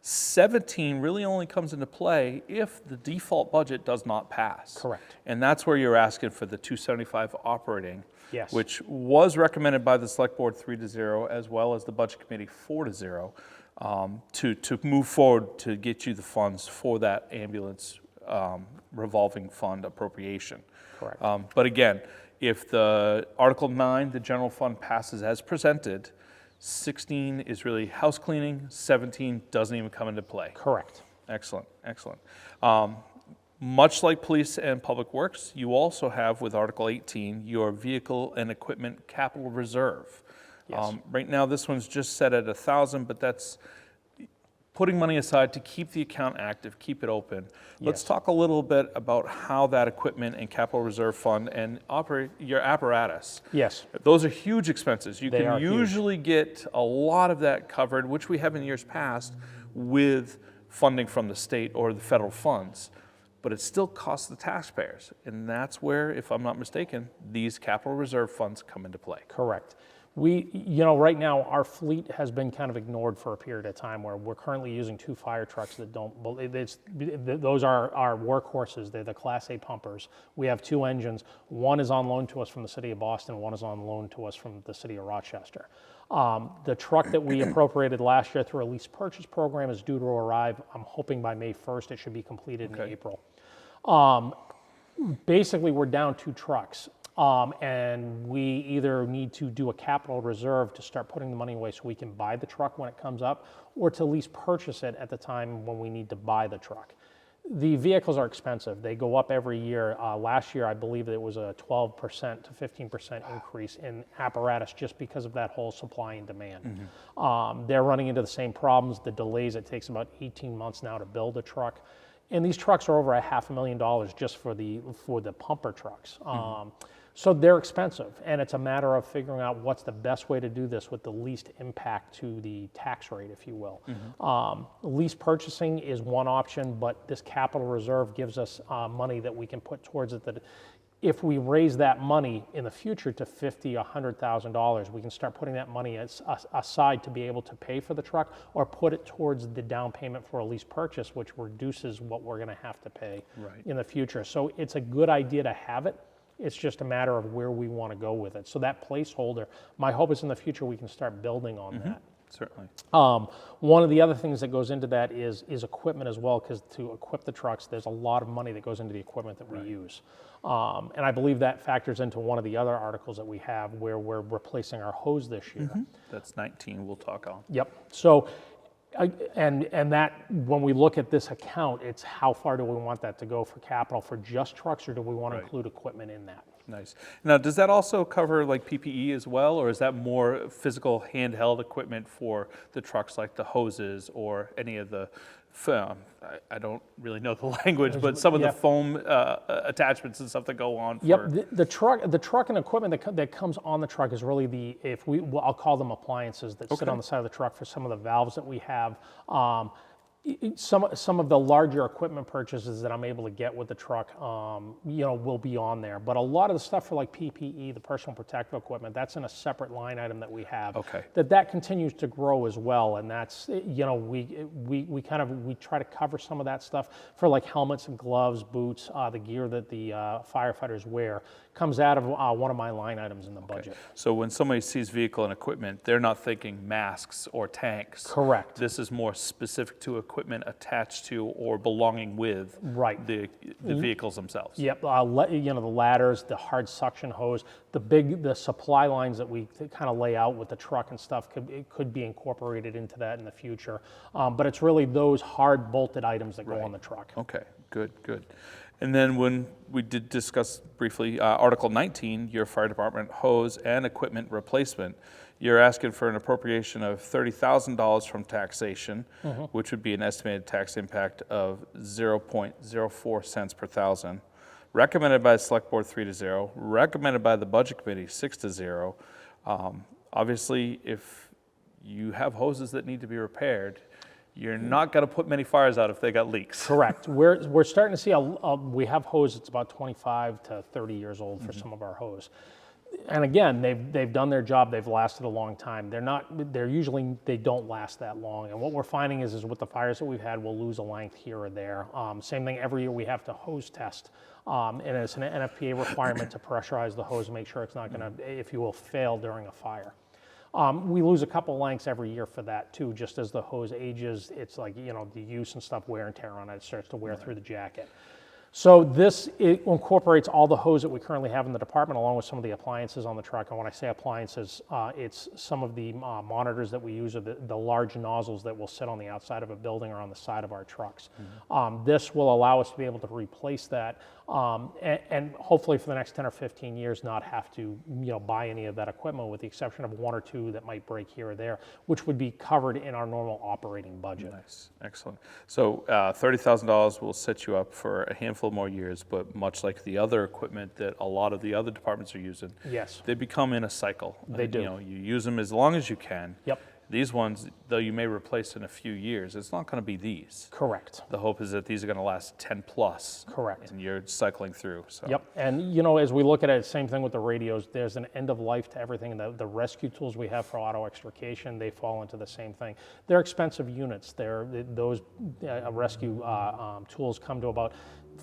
17 really only comes into play if the default budget does not pass. Correct. And that's where you're asking for the 275 operating, Yes. which was recommended by the select board 3-0, as well as the budget committee 4-0, to move forward to get you the funds for that ambulance revolving fund appropriation. Correct. But again, if the Article 9, the general fund, passes as presented, 16 is really house cleaning, 17 doesn't even come into play. Correct. Excellent, excellent. Much like police and public works, you also have with Article 18 your vehicle and equipment capital reserve. Yes. Right now, this one's just set at 1,000, but that's putting money aside to keep the account active, keep it open. Let's Yes. talk a little bit about how that equipment and capital reserve fund and operate your apparatus. Yes. Those are huge expenses. You They can are huge. usually get a lot of that covered, which we have in years past, with funding from the state or the federal funds. But it still costs the taxpayers. And that's where, if I'm not mistaken, these capital reserve funds come into play. Correct. Right now, our fleet has been kind of ignored for a period of time where we're currently using 2 fire trucks that don't, those are our workhorses. They're the Class A pumpers. We have 2 engines. One is on loan to us from the city of Boston. One is on loan to us from the city of Rochester. The truck that we appropriated last year through a lease purchase program is due to arrive. I'm hoping by May 1st. It should be completed in April. Basically, we're down 2 trucks. And we either need to do a capital reserve to start putting the money away so we can buy the truck when it comes up, or to at least purchase it at the time when we need to buy the truck. The vehicles are expensive. They go up every year. Last year, I believe it was a 12% to 15% increase in apparatus just because of that whole supply and demand. They're running into the same problems, the delays. It takes about 18 months now to build a truck. And these trucks are over $500,000 just for the pumper trucks. So they're expensive, and it's a matter of figuring out what's the best way to do this with the least impact to the tax rate, if you will. Lease purchasing is one option, but this capital reserve gives us money that we can put towards it. That if we raise that money in the future to $50,000 or $100,000, we can start putting that money aside to be able to pay for the truck, or put it towards the down payment for a lease purchase, which reduces what we're going to have to pay in the future. So it's a good idea to have it. It's just a matter of where we want to go with it. So that placeholder, my hope is in the future we can start building on that. Certainly. One of the other things that goes into that is equipment as well, because to equip the trucks, there's a lot of money that goes into the equipment that we use. And I believe that factors into one of the other articles that we have where we're replacing our hose this year. That's 19 we'll talk on. Yep. So, and that, when we look at this account, it's how far do we want that to go for capital for just trucks, or do we want to include equipment in that? Nice. Now, does that also cover like PPE as well, or is that more physical handheld equipment for the trucks, like the hoses or any of the, I don't really know the language, but some of the foam attachments and stuff that go on? The truck and equipment that comes on the truck is really I'll call them appliances that sit on the side of the truck for some of the valves that we have. Some of the larger equipment purchases that I'm able to get with the truck, will be on there. But a lot of the stuff for like PPE, the personal protective equipment, that's in a separate line item that we have. That continues to grow as well, and that's we try to cover some of that stuff for like helmets and gloves, boots, the gear that the firefighters wear comes out of one of my line items in the budget. So when somebody sees vehicle and equipment, they're not thinking masks or tanks. Correct. This is more specific to equipment attached to or belonging with the vehicles themselves. Yep. The ladders, the hard suction hose, the supply lines that we kind of lay out with the truck and stuff could be incorporated into that in the future. But it's really those hard bolted items that go on the truck. Okay. Good. And then when we did discuss briefly Article 19, your fire department hose and equipment replacement, you're asking for an appropriation of $30,000 from taxation, which would be an estimated tax impact of 0.04 cents per thousand. Recommended by the Select Board 3-0, recommended by the Budget Committee 6-0. Obviously, if you have hoses that need to be repaired, you're not going to put many fires out if they got leaks. Correct. We're starting to see we have hose that's about 25 to 30 years old for some of our hose. and again, they've done their job. They've lasted a long time. They don't last that long. And what we're finding is with the fires that we've had, we'll lose a length here or there. Same thing every year. We have to hose test, and it's an NFPA requirement to pressurize the hose, make sure it's not going to, if you will, fail during a fire. We lose a couple lengths every year for that too. Just as the hose ages, it's like, the use and stuff, wear and tear on it, starts to wear through the jacket. So it incorporates all the hose that we currently have in the department, along with some of the appliances on the truck. And when I say appliances, it's some of the monitors that we use, or the large nozzles that will sit on the outside of a building or on the side of our trucks. This will allow us to be able to replace that, and hopefully for the next 10 or 15 years not have to buy any of that equipment, with the exception of one or two that might break here or there, which would be covered in our normal operating budget. Nice, excellent. So $30,000 will set you up for a handful more years, but much like the other equipment that a lot of the other departments are using, yes, they become in a cycle. They do. You use them as long as you can. Yep. These ones, though you may replace in a few years, it's not going to be these. Correct. The hope is that these are going to last 10 plus. Correct. And you're cycling through. So. Yep. And as we look at it, same thing with the radios. There's an end of life to everything. The rescue tools we have for auto extrication, they fall into the same thing. They're expensive units. Those rescue tools come to about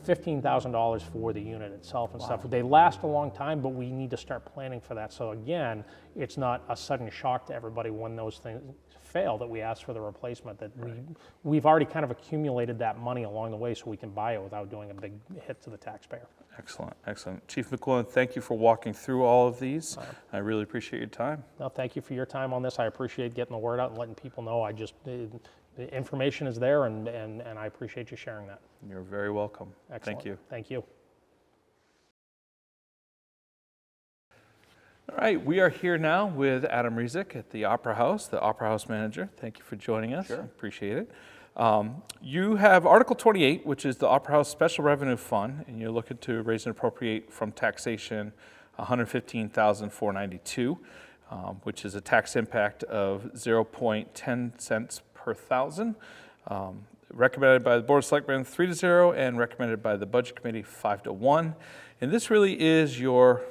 $15,000 for the unit itself and stuff. They last a long time, but we need to start planning for that. So again, it's not a sudden shock to everybody when those things fail that we ask for the replacement. That we've already kind of accumulated that money along the way, so we can buy it without doing a big hit to the taxpayer. Excellent, excellent. Chief McQuillan, thank you for walking through all of these. I really appreciate your time. No, thank you for your time on this. I appreciate getting the word out and letting people know. The information is there, and I appreciate you sharing that. You're very welcome. Excellent. Thank you. Thank you. All right, we are here now with Adam Remick at the Opera House, the Opera House manager. Thank you for joining us. Sure. I appreciate it. You have Article 28, which is the Opera House Special Revenue Fund, and you're looking to raise and appropriate from taxation $115,492, which is a tax impact of 0.10 cents per thousand. Recommended by the Board of Selectmen 3-0, and recommended by the Budget Committee 5-1. And this really is your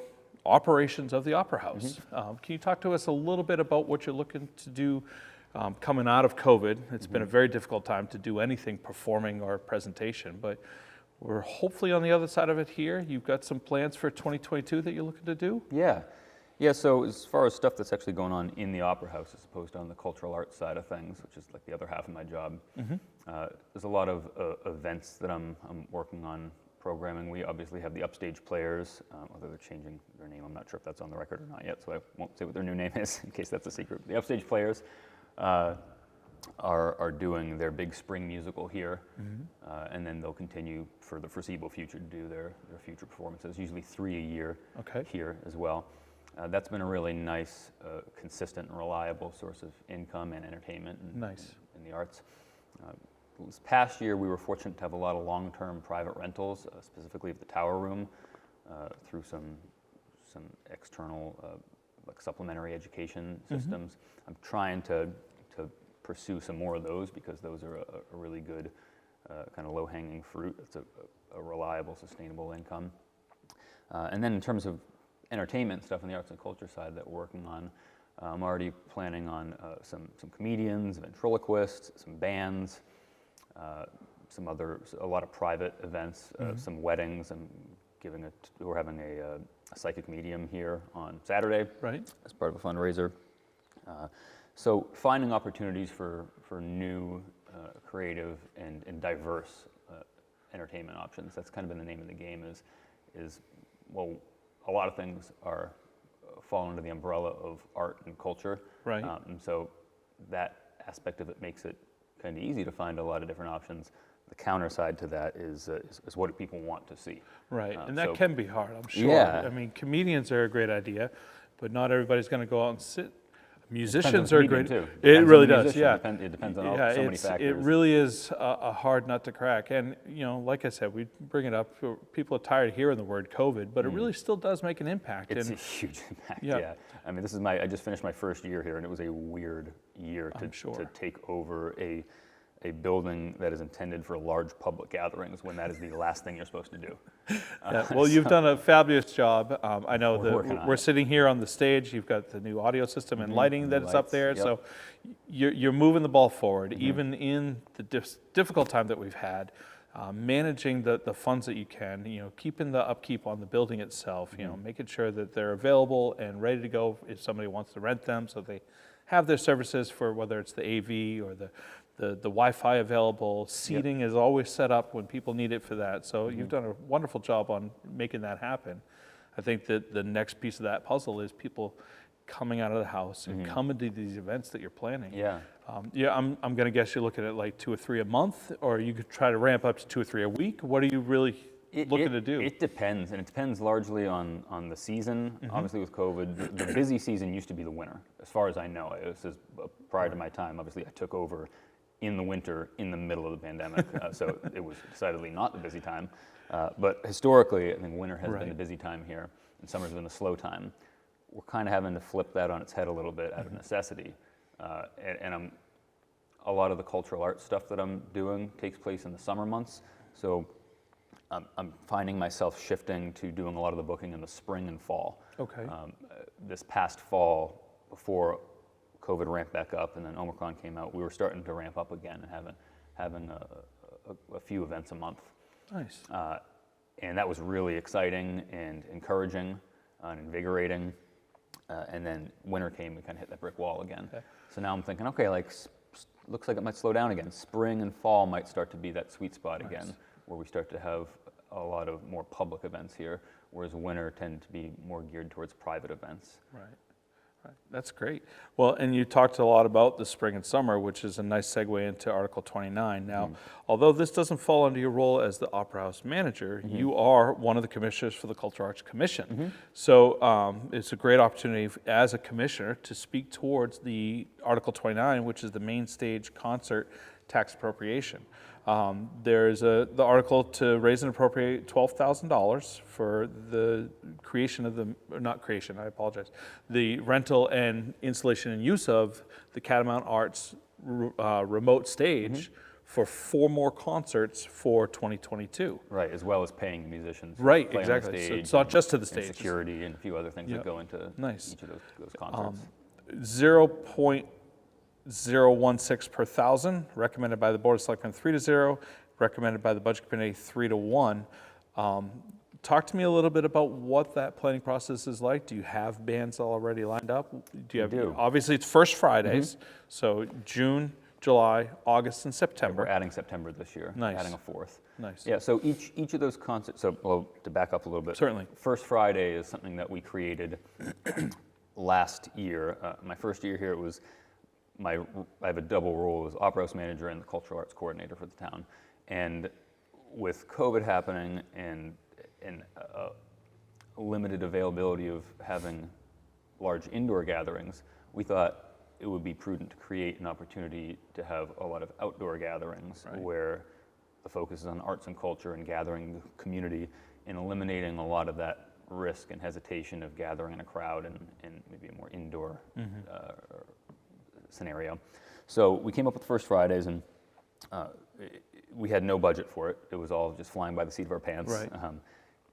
operations of the Opera House. Can you talk to us a little bit about what you're looking to do coming out of COVID? It's been a very difficult time to do anything performing or presentation, but we're hopefully on the other side of it here. You've got some plans for 2022 that you're looking to do? Yeah, so as far as stuff that's actually going on in the Opera House as opposed to on the cultural arts side of things, which is like the other half of my job, there's a lot of events that I'm working on programming. We obviously have the Upstage Players, although they're changing their name. I'm not sure if that's on the record or not yet, so I won't say what their new name is in case that's a secret. The Upstage Players are doing their big spring musical here, and then they'll continue for the foreseeable future to do their future performances, usually 3 a year here as well. That's been a really nice, consistent and reliable source of income and entertainment in the arts. This past year, we were fortunate to have a lot of long-term private rentals, specifically of the Tower Room, through some external like supplementary education systems. I'm trying to pursue some more of those because those are a really good kind of low-hanging fruit. It's a reliable, sustainable income. And then in terms of entertainment stuff on the arts and culture side that we're working on, I'm already planning on some comedians, ventriloquists, some bands, a lot of private events, some weddings. We're having a psychic medium here on Saturday, as part of a fundraiser. So finding opportunities for new, creative, and diverse entertainment options. That's kind of been the name of the game. Well, a lot of things fall under the umbrella of art and culture, and so that aspect of it makes it kind of easy to find a lot of different options. The counter side to that is what do people want to see? And that can be hard, I'm sure. Yeah. I mean, comedians are a great idea, but not everybody's going to go out and sit. Musicians are great. Too. It really does, yeah. It depends on so many factors. It really is a hard nut to crack. And, like I said, we bring it up. People are tired of hearing the word COVID, but it really still does make an impact. It's a huge impact, yeah. I mean, I just finished my first year here, and it was a weird year to take over a a building that is intended for large public gatherings when that is the last thing you're supposed to do. Yeah, well, you've done a fabulous job. I know We're working on we're it. sitting here on the stage. You've got the new audio system and lighting New that's up lights, there. yep. So you're moving the ball forward, even in the difficult time that we've had. Managing the funds that you can, keeping the upkeep on the building itself, making sure that they're available and ready to go if somebody wants to rent them, so they have their services for whether it's the AV or the Wi-Fi available. Seating is always set up when people need it for that. So you've done a wonderful job on making that happen. I think that the next piece of that puzzle is people coming out of the house and coming to these events that you're planning. Yeah. I'm going to guess you're looking at like 2 or 3 a month, or you could try to ramp up to 2 or 3 a week. What are you really looking to do? It depends, and it depends largely on the season. Obviously, with COVID, the busy season used to be the winter, as far as I know. This is prior to my time. Obviously, I took over in the winter, in the middle of the pandemic, so it was decidedly not the busy time. But historically, I think winter has been the busy time here, and summer's been the slow time. We're kind of having to flip that on its head a little bit out of necessity. And a lot of the cultural arts stuff that I'm doing takes place in the summer months. So I'm finding myself shifting to doing a lot of the booking in the spring and fall. Okay. This past fall, before COVID ramped back up and then Omicron came out, we were starting to ramp up again and having a few events a month. Nice. And that was really exciting and encouraging and invigorating. And then winter came, we kind of hit that brick wall again. Okay. So now I'm thinking, okay, looks like it might slow down again. Spring and fall might start to be that sweet spot again, where we start to have a lot of more public events here, whereas winter tend to be more geared towards private events. Right. That's great. Well, and you talked a lot about the spring and summer, which is a nice segue into Article 29. Now, although this doesn't fall under your role as the Opera House manager, you are one of the commissioners for the Cultural Arts Commission. So it's a great opportunity as a commissioner to speak towards the Article 29, which is the main stage concert tax appropriation. There's the article to raise and appropriate $12,000 for the creation of the rental and installation and use of the Catamount Arts remote stage for 4 more concerts for 2022. Right, as well as paying the musicians. Right, play on the exactly. So stage it's not just to the and stage. security and a few other things that go into each of those concerts. 0.016 per thousand, recommended by the Board of Selectmen 3-0, recommended by the Budget Committee 3-1. Talk to me a little bit about what that planning process is like. Do you have bands already lined up? We do. Obviously, it's first Fridays, so June, July, August, and September. We're adding September this year. Nice. Adding a 4th. Nice. Yeah, so each of those concerts, to back up a little bit. Certainly. First Friday is something that we created last year. My first year here, it was I have a double role as Opera House manager and the cultural arts coordinator for the town. And with COVID happening and limited availability of having large indoor gatherings, we thought it would be prudent to create an opportunity to have a lot of outdoor gatherings where the focus is on arts and culture and gathering the community and eliminating a lot of that risk and hesitation of gathering in a crowd and maybe a more indoor scenario. So we came up with First Fridays, and we had no budget for it. It was all just flying by the seat of our pants. Right.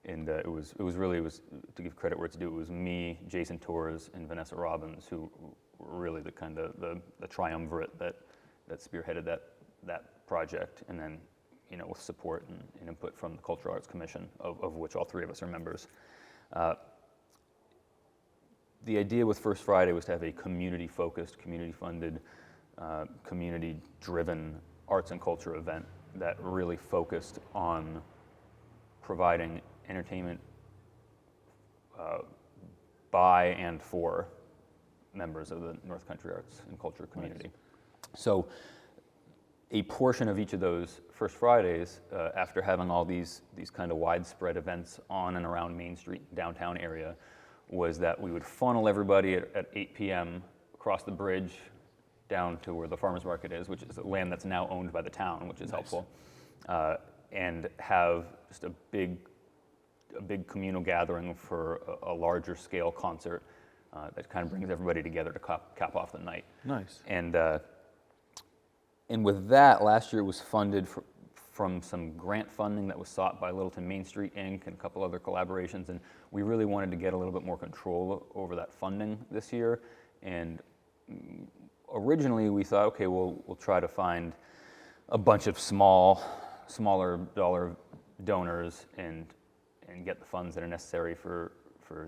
And it was really, to give credit where it's due, it was me, Jason Torres, and Vanessa Robbins who were really the kind of the triumvirate that spearheaded that project, and then with support and input from the Cultural Arts Commission, of which all 3 of us are members. The idea with First Friday was to have a community-focused, community-funded, community-driven arts and culture event that really focused on providing entertainment by and for members of the North Country Arts and Culture community. So a portion of each of those First Fridays, after having all these kind of widespread events on and around Main Street, downtown area, was that we would funnel everybody at 8 p.m. across the bridge down to where the farmers market is, which is land that's now owned by the town, which is helpful, and have just a big communal gathering for a larger scale concert that kind of brings everybody together to cap off the night. Nice. And And with that, last year it was funded from some grant funding that was sought by Littleton Main Street Inc. and a couple other collaborations, and we really wanted to get a little bit more control over that funding this year. And originally we thought, okay, we'll try to find a bunch of smaller dollar donors and get the funds that are necessary for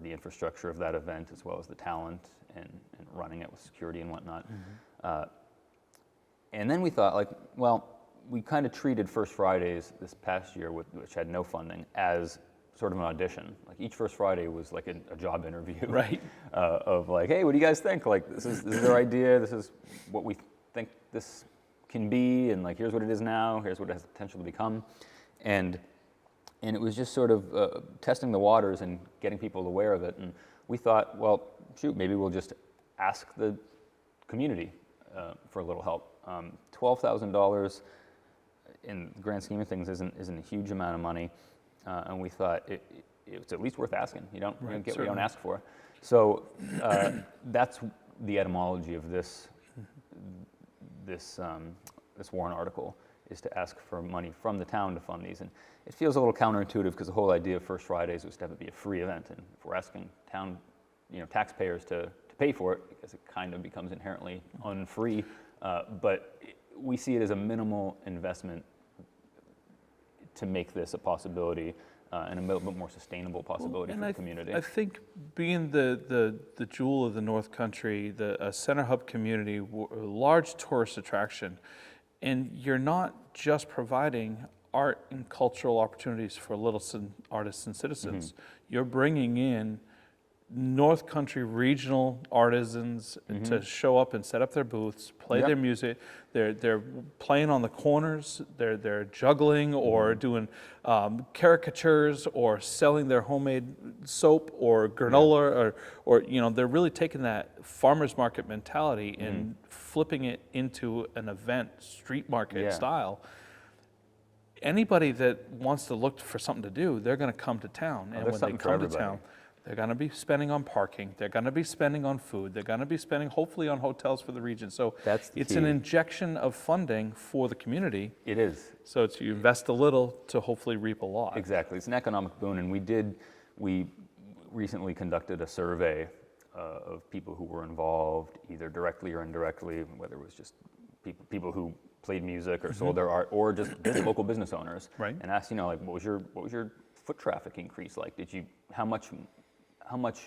the infrastructure of that event, as well as the talent and running it with security and whatnot. And then we thought, like, well, we kind of treated First Fridays this past year, which had no funding, as sort of an audition. Like each First Friday was like a job interview, Right. Of like, hey, what do you guys think? Like, this is our idea. This is what we think this can be, and like, here's what it is now. Here's what it has the potential to become, and it was just sort of testing the waters and getting people aware of it. And we thought, well, shoot, maybe we'll just ask the community for a little help. $12,000 in the grand scheme of things isn't a huge amount of money, and we thought it's at least worth asking. You don't get what you don't ask for. So that's the etymology of this Warrant article, is to ask for money from the town to fund these. And it feels a little counterintuitive because the whole idea of First Fridays was to have it be a free event, and if we're asking town, taxpayers to pay for it, because it kind of becomes inherently unfree. But we see it as a minimal investment to make this a possibility and a little bit more sustainable possibility for the community. I think being the jewel of the North Country, a center hub community, a large tourist attraction, and you're not just providing art and cultural opportunities for Littleton artists and citizens. You're bringing in North Country regional artisans to show up and set up their booths, play their music. They're playing on the corners. They're juggling or doing caricatures or selling their homemade soap or granola or they're really taking that farmers market mentality and flipping it into an event, street market style. Anybody that wants to look for something to do, they're going to come to town, and when they come to town, they're going to be spending on parking. They're going to be spending on food. They're going to be spending, hopefully, on hotels for the region. So it's an injection of funding for the community. It is. So it's you invest a little to hopefully reap a lot. Exactly. It's an economic boon, and we recently conducted a survey of people who were involved, either directly or indirectly, whether it was just people who played music or sold their art, or just local business owners, right? And asked, like, what was your foot traffic increase like? How much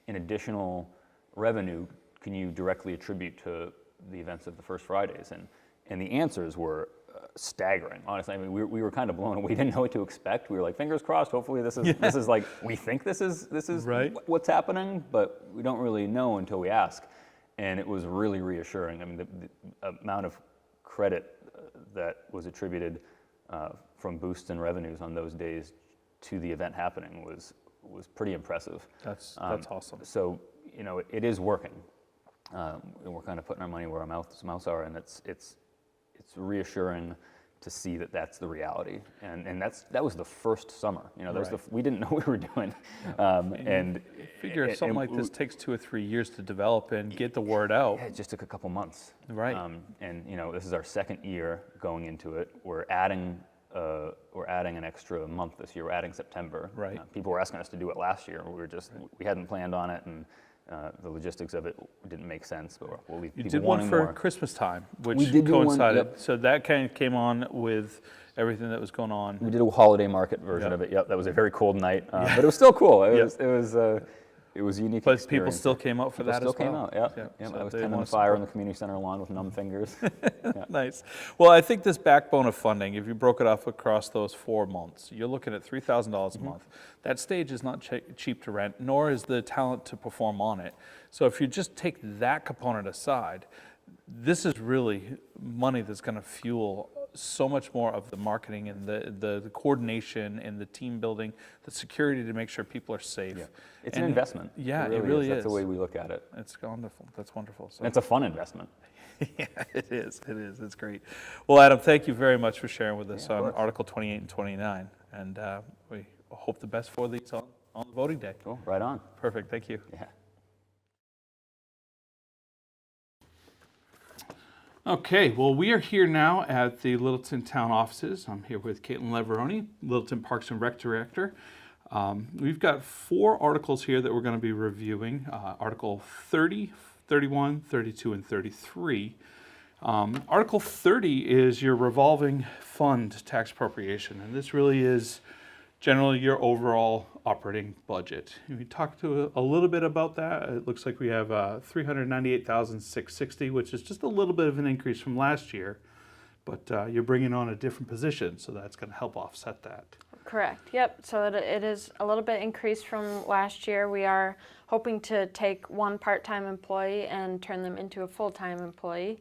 in additional revenue can you directly attribute to the events of the First Fridays? And the answers were staggering, honestly. I mean, we were kind of blown away. We didn't know what to expect. We were like, fingers crossed, hopefully this is like, we think this is right. What's happening, but we don't really know until we ask. And it was really reassuring. I mean, the amount of credit that was attributed from boosts in revenues on those days to the event happening was pretty impressive. That's awesome. So it is working. And we're kind of putting our money where our mouths are, and it's reassuring to see that that's the reality. And that was the first summer. We didn't know what we were doing. And figure if something like this takes 2 or 3 years to develop and get the word out. It just took a couple months. Right. And this is our second year going into it. We're adding an extra month this year. We're adding September. Right. People were asking us to do it last year. We hadn't planned on it, and the logistics of it didn't make sense. But we'll leave people wanting more. You did one for Christmas time, which we did coincided. Yep. So that kind of came on with everything that was going on. We did a holiday market version of it. Yep. That was a very cold night, but it was still cool. It was a unique But experience. people still came out for that as well? People still came out, yeah. So I was tending the fire on the community center lawn with numb fingers. Nice. Well, I think this backbone of funding, if you broke it off across those 4 months, you're looking at $3,000 a month. That stage is not cheap to rent, nor is the talent to perform on it. So if you just take that component aside, this is really money that's going to fuel so much more of the marketing and the coordination and the team building, the security to make sure people are safe. Yeah. It's an investment. Yeah, it really is. That's the way we look at it. It's wonderful. That's wonderful. So. And it's a fun investment. Yeah, it is. It is. It's great. Well, Adam, thank you very much for sharing with us on Article 28 and 29. And we hope the best for these on the voting day. Cool. Right on. Perfect. Thank you. Yeah. Okay, well, we are here now at the Littleton Town offices. I'm here with Caitlin Leveroni, Littleton Parks and Rec Director. We've got 4 articles here that we're going to be reviewing, Article 30, 31, 32, and 33. Article 30 is your revolving fund tax appropriation, and this really is generally your overall operating budget. We talked a little bit about that. It looks like we have $398,660, which is just a little bit of an increase from last year, but you're bringing on a different position, so that's going to help offset that. Correct. Yep. So it is a little bit increased from last year. We are hoping to take one part-time employee and turn them into a full-time employee,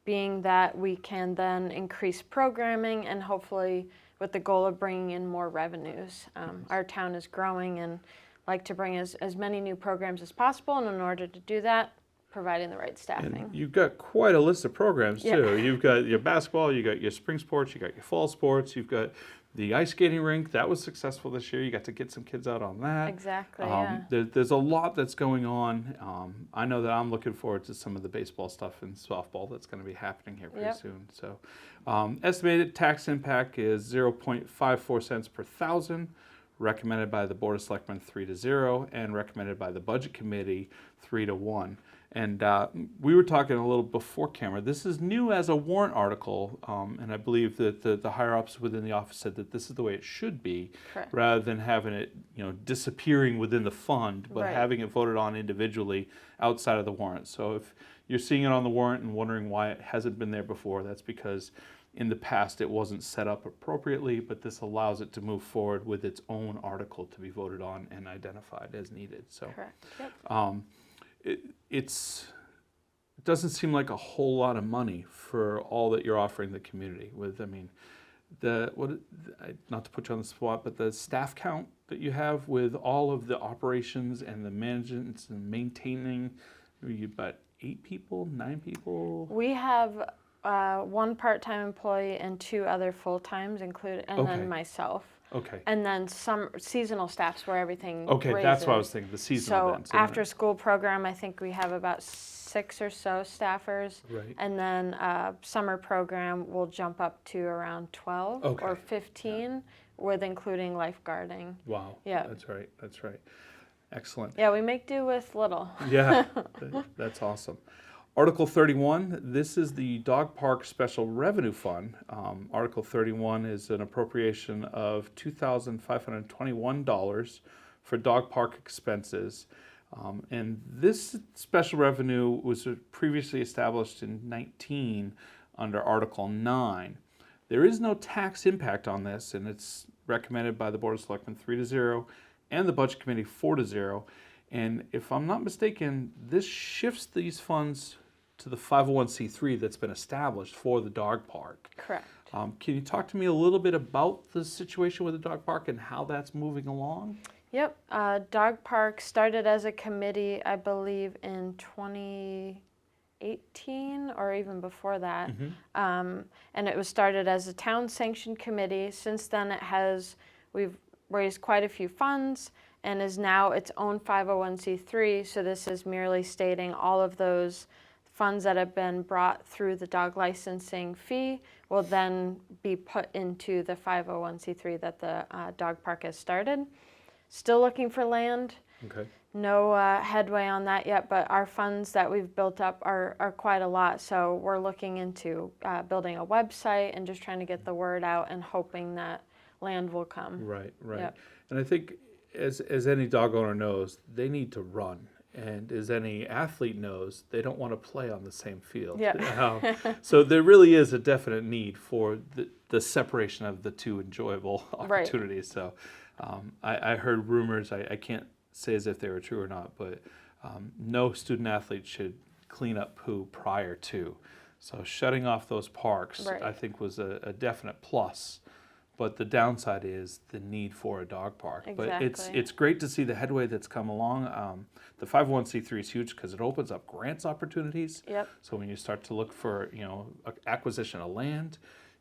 being that we can then increase programming and hopefully with the goal of bringing in more revenues. Our town is growing and like to bring as many new programs as possible, and in order to do that, providing the right staffing. And you've got quite a list of programs too. Yeah. You've got your basketball, you got your spring sports, you got your fall sports, you've got the ice skating rink. That was successful this year. You got to get some kids out on that. Exactly, There's a lot that's going on. I know that I'm looking forward to some of the baseball stuff and softball that's going to be happening here pretty soon. So, estimated tax impact is 0.54 cents per thousand, recommended by the Board of Selectmen 3-0, and recommended by the Budget Committee 3-1. And we were talking a little before camera. This is new as a warrant article, and I believe that the higher ups within the office said that this is the way it should be, Correct. rather than having it, disappearing within the fund, but Right. having it voted on individually outside of the warrant. So if you're seeing it on the warrant and wondering why it hasn't been there before, that's because in the past it wasn't set up appropriately, but this allows it to move forward with its own article to be voted on and identified as needed. So. Correct. Yep. It doesn't seem like a whole lot of money for all that you're offering the community with. I mean, not to put you on the spot, but the staff count that you have with all of the operations and the management and maintaining, you've about 8 people, 9 people? We have one part-time employee and 2 other full-times included, and Okay. then myself. Okay. And then some seasonal staffs where everything Okay, that's what I was raises. thinking, the seasonal So events. after school program, I think we have about 6 or so staffers. Right. And then summer program will jump up to around 12 Okay. or 15 with including lifeguarding. Wow. Yeah. That's right. Excellent. Yeah, we make do with little. Yeah, that's awesome. Article 31, this is the Dog Park Special Revenue Fund. Article 31 is an appropriation of $2,521 for dog park expenses. And this special revenue was previously established in 19 under Article 9. There is no tax impact on this, and it's recommended by the Board of Selectmen 3-0 and the Budget Committee 4-0. And if I'm not mistaken, this shifts these funds to the 501c3 that's been established for the dog park. Correct. Can you talk to me a little bit about the situation with the dog park and how that's moving along? Yep. Dog Park started as a committee, I believe, in 2018 or even before that. And it was started as a town-sanctioned committee. Since then, we've raised quite a few funds and is now its own 501c3. So this is merely stating all of those funds that have been brought through the dog licensing fee will then be put into the 501c3 that the dog park has started. Still looking for land. Okay. No headway on that yet, but our funds that we've built up are quite a lot. So we're looking into building a website and just trying to get the word out and hoping that land will come. Right. Yep. And I think as any dog owner knows, they need to run. And as any athlete knows, they don't want to play on the same field. Yeah. So there really is a definite need for the separation of the two enjoyable Right. opportunities. So I heard rumors, I can't say as if they were true or not, but no student athlete should clean up poo prior to. So shutting off those parks, Right. I think, was a definite plus. But the downside is the need for a dog park. But Exactly. it's great to see the headway that's come along. The 501c3 is huge because it opens up grants opportunities. Yep. So when you start to look for, acquisition of land,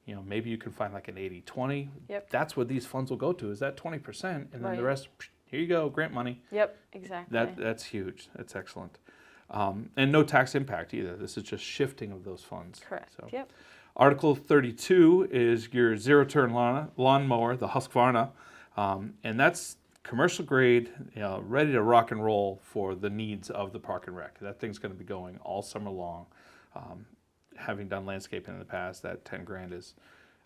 maybe you can find like an 80-20. Yep. That's what these funds will go to, is that 20%, and then the Right. rest, here you go, grant money. Yep, exactly. That's huge. That's excellent. And no tax impact either. This is just shifting of those funds. Correct. So. Yep. Article 32 is your zero-turn lawn mower, the Husqvarna, and that's commercial grade, ready to rock and roll for the needs of the Park and Rec. That thing's going to be going all summer long. Having done landscaping in the past, that 10 grand is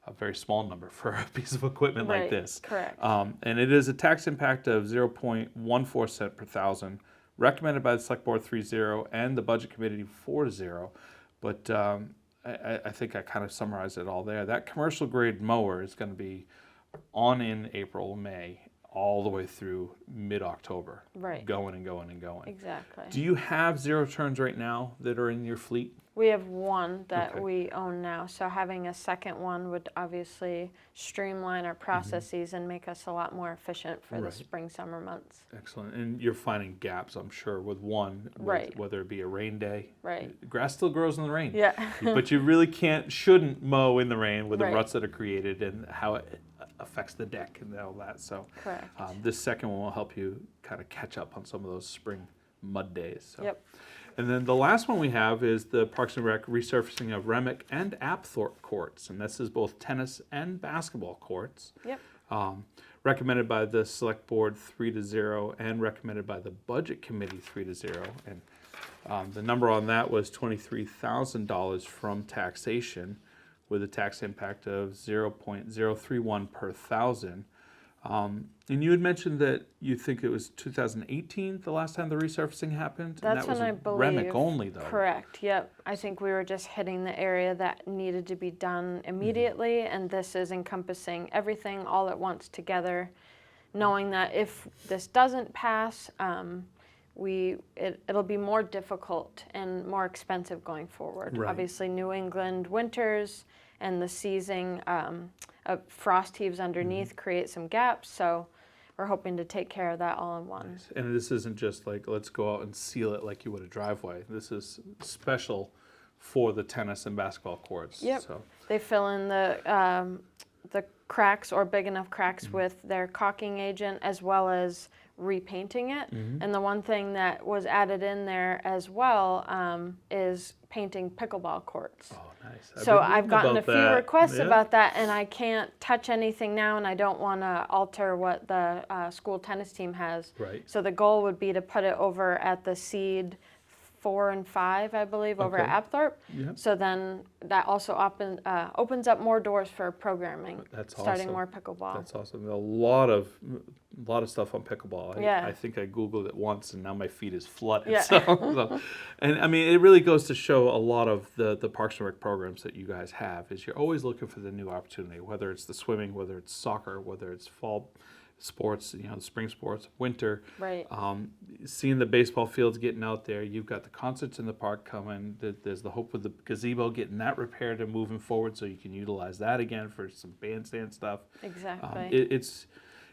a very small number for a piece of equipment like this. Correct. And it is a tax impact of 0.14 cent per thousand, recommended by the Select Board 3-0 and the Budget Committee 4-0. But I think I kind of summarized it all there. That commercial grade mower is going to be on in April, May, all the way through mid-October. Right. Going and going and going. Exactly. Do you have zero turns right now that are in your fleet? We have one that Okay. we own now, so having a second one would obviously streamline our processes and make us a lot more efficient for the Right. spring, summer months. Excellent. And you're finding gaps, I'm sure, with one, Right. whether it be a rain day. Right. Grass still grows in the rain. Yeah. But you really shouldn't mow in the rain with the Right. ruts that are created and how it affects the deck and all that. So Correct. this second one will help you kind of catch up on some of those spring mud days. So. Yep. And then the last one we have is the Parks and Rec resurfacing of Remick and Apthorpe courts. And this is both tennis and basketball courts. Yep. Recommended by the Select Board 3-0 and recommended by the Budget Committee 3-0. And the number on that was $23,000 from taxation with a tax impact of 0.031 per thousand. And you had mentioned that you think it was 2018 the last time the resurfacing happened? That's and that when I was believe. Remick only, though. Correct. Yep. I think we were just hitting the area that needed to be done immediately, and this is encompassing everything all at once together, knowing that if this doesn't pass, it'll be more difficult and more expensive going forward. Right. Obviously, New England winters and the seizing of frost heaves underneath create some gaps, so we're hoping to take care of that all in one. Nice. And this isn't just like, let's go out and seal it like you would a driveway. This is special for the tennis and basketball courts. Yep. So. They fill in the cracks or big enough cracks with their caulking agent as well as repainting it. And the one thing that was added in there as well is painting pickleball courts. Oh, nice. So been I've reading gotten a about few that. requests Yeah. about that, and I can't touch anything now, and I don't want to alter what the school tennis team has. Right. So the goal would be to put it over at the seed 4 and 5, I believe, over at Okay. Apthorpe. Yeah. So then that also opens up more doors for programming, That's starting awesome. more pickleball. That's awesome. A lot of stuff on pickleball. Yeah. I think I Googled it once and now my feed is flooded. Yeah. So, and I mean, it really goes to show a lot of the Parks and Rec programs that you guys have is you're always looking for the new opportunity, whether it's the swimming, whether it's soccer, whether it's fall sports, spring sports, winter. Right. Seeing the baseball fields getting out there. You've got the concerts in the park coming. There's the hope with the gazebo getting that repaired and moving forward so you can utilize that again for some bandstand stuff. Exactly.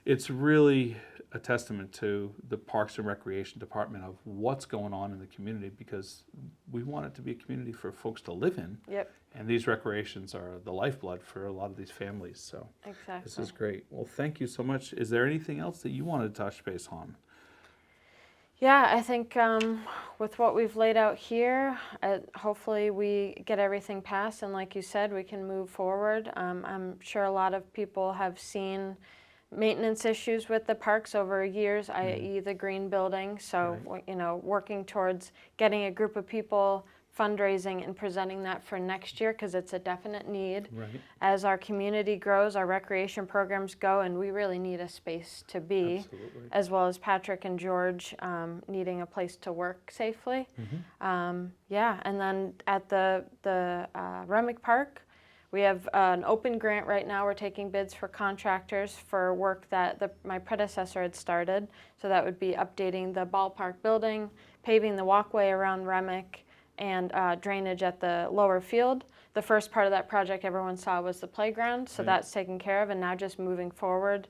It's really a testament to the Parks and Recreation Department of what's going on in the community because we want it to be a community for folks to live in. Yep. And these recreations are the lifeblood for a lot of these families. So Exactly. this is great. Well, thank you so much. Is there anything else that you wanted to touch base on? Yeah, I think with what we've laid out here, hopefully we get everything passed, and like you said, we can move forward. I'm sure a lot of people have seen maintenance issues with the parks over years, i.e. the green building. So, working towards getting a group of people fundraising and presenting that for next year because it's a definite need. Right. As our community grows, our recreation programs go, and we really need a space to be, Absolutely. as well as Patrick and George needing a place to work safely. And then at the Remick Park, we have an open grant right now. We're taking bids for contractors for work that my predecessor had started. So that would be updating the ballpark building, paving the walkway around Remick, and drainage at the lower field. The first part of that project everyone saw was the playground, so that's taken care of, and now just moving forward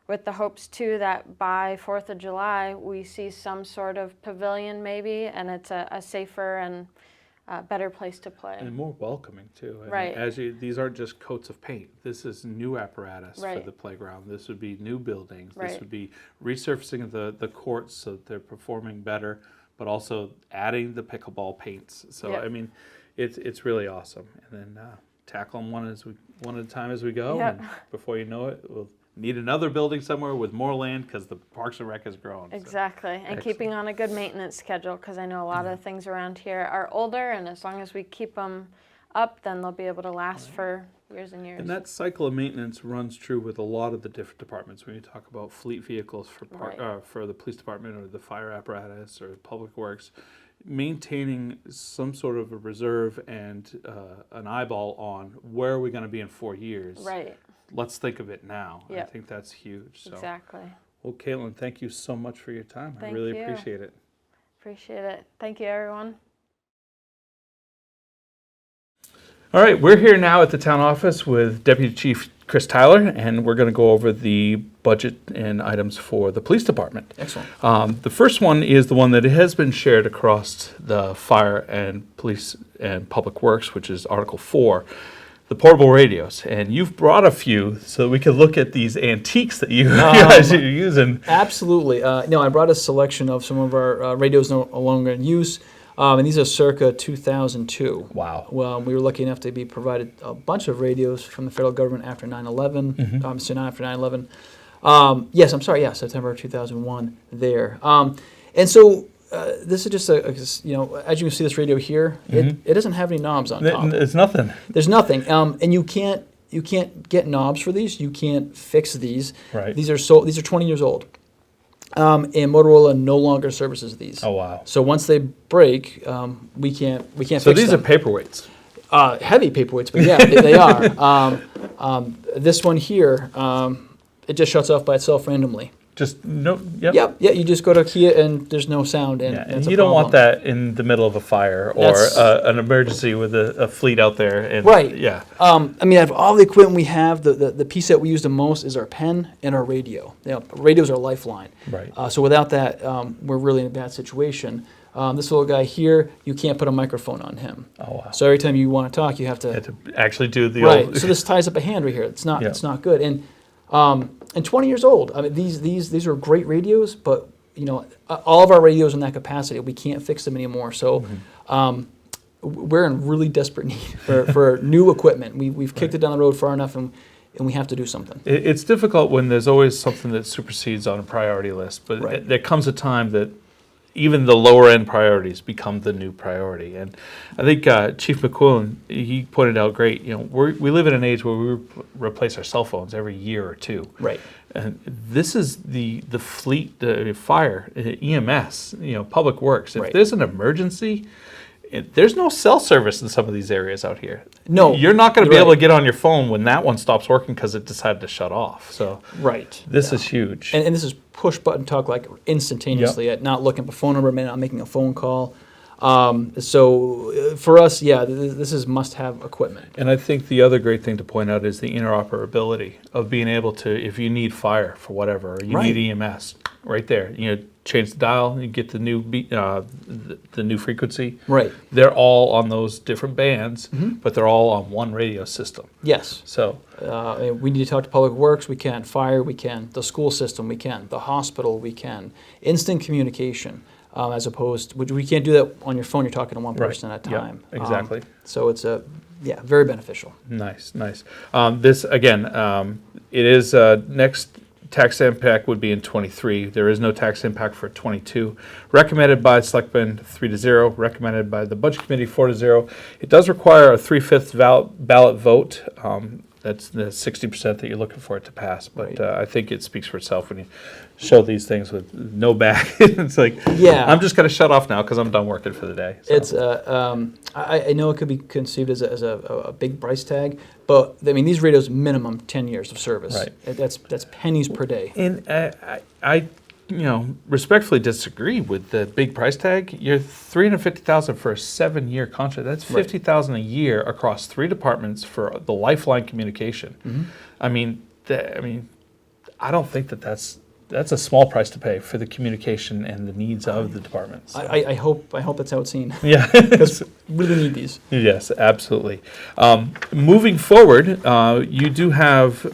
with the hopes too that by 4th of July we see some sort of pavilion maybe, and it's a safer and better place to play. And more welcoming too. I mean, Right. these aren't just coats of paint. This is new apparatus for Right. the playground. This would be new buildings. This Right. would be resurfacing of the courts so that they're performing better. but also adding the pickleball paints. So Yep. I mean, it's really awesome. And then tackle them one at a time as we go. Yep. And before you know it, we'll need another building somewhere with more land because the Parks and Rec has grown. Exactly, and Excellent. keeping on a good maintenance schedule, because I know a lot of things around here are older, and as long as we keep them up, then they'll be able to last for years and years. And that cycle of maintenance runs true with a lot of the different departments. When you talk about fleet vehicles for Right. for the police department or the fire apparatus or public works, maintaining some sort of a reserve and an eyeball on where are we going to be in 4 years. Right, Let's think of it now. I Yep. think that's huge. So. exactly. Well, Caitlin, thank you so much for your time. I Thank really you. appreciate it. Appreciate it. Thank you, everyone. All right, we're here now at the town office with Deputy Chief Chris Tyler, and we're going to go over the budget and items for the police department. Excellent. The first one is the one that has been shared across the fire and police and public works, which is Article 4, the portable radios. And you've brought a few so we can look at these antiques that you guys are using. Absolutely. No, I brought a selection of some of our radios no longer in use, and these are circa 2002. Wow. Well, we were lucky enough to be provided a bunch of radios from the federal government after 9/11. Soon after 9/11. Yes, I'm sorry. Yeah, September 2001. There. And so. This is just as you can see this radio here, it doesn't have any knobs on top. It's nothing. There's nothing, and you can't get knobs for these. You can't fix these. Right. These are 20 years old, and Motorola no longer services these. Oh, wow. So once they break, we can't So fix these them. are paperweights. Heavy paperweights, but yeah, they are. This one here, it just shuts off by itself randomly. Just no. Yep. Yep. Yeah, you just go to key it and there's no sound, and Yeah, that's and a you don't want problem. that in the middle of a fire or That's- an emergency with a fleet out there. And, Right. Yeah. I mean, out of all the equipment we have, the piece that we use the most is our pen and our radio. Radios are a lifeline. Right. So without that, we're really in a bad situation. This little guy here, you can't put a microphone on him. Oh, wow. So every time you want to talk, you have to. Had to actually do the Right. old. So this ties up a hand right here. It's not. Yeah. It's not good. And 20 years old. I mean, these are great radios, but all of our radios in that capacity, we can't fix them anymore. So. We're in really desperate need for new equipment. We've kicked it down the road far enough, and we have to do something. It's difficult when there's always something that supersedes on a priority list, but Right. there comes a time that even the lower end priorities become the new priority. And I think Chief McQuillan, he pointed out great, we live in an age where we replace our cell phones every year or two. Right. And this is the fleet, the fire, EMS, public works. If Right. there's an emergency, there's no cell service in some of these areas out here. No, You're not going to you're be able right. to get on your phone when that one stops working because it decided to shut off. So Right. this is huge. And this is push button talk like instantaneously at not looking up a phone number, not making a phone call. So for us, yeah, this is must-have equipment. And I think the other great thing to point out is the interoperability of being able to, if you need fire for whatever, or you Right. need EMS, right there, change the dial, you get the new the new frequency. Right. They're all on those different bands, but they're all on one radio system. Yes. So We need to talk to Public Works. We can. Fire. We can. The school system. We can. The hospital. We can. Instant communication. As opposed, we can't do that on your phone. You're talking to one Right. person at a Yep, time. exactly. So it's very beneficial. nice. This again, it is next tax impact would be in 23. There is no tax impact for 22. Recommended by Selectmen 3-0. Recommended by the Budget Committee 4-0. It does require a 3/5 ballot vote. That's the 60% that you're looking for it to pass. But Right. I think it speaks for itself when you show these things with no back. It's like, Yeah. I'm just going to shut off now because I'm done working for the day. So. It's I know it could be conceived as a big price tag, but I mean these radios minimum 10 years of service. Right. That's pennies per day. And I respectfully disagree with the big price tag. You're $350,000 for a 7-year contract. That's $50,000 a year across 3 departments for the lifeline communication. I mean, I don't think that's that's a small price to pay for the communication and the needs of the departments. I hope that's how it's seen. Yeah. Because we really need these. Yes, absolutely. Moving forward, you do have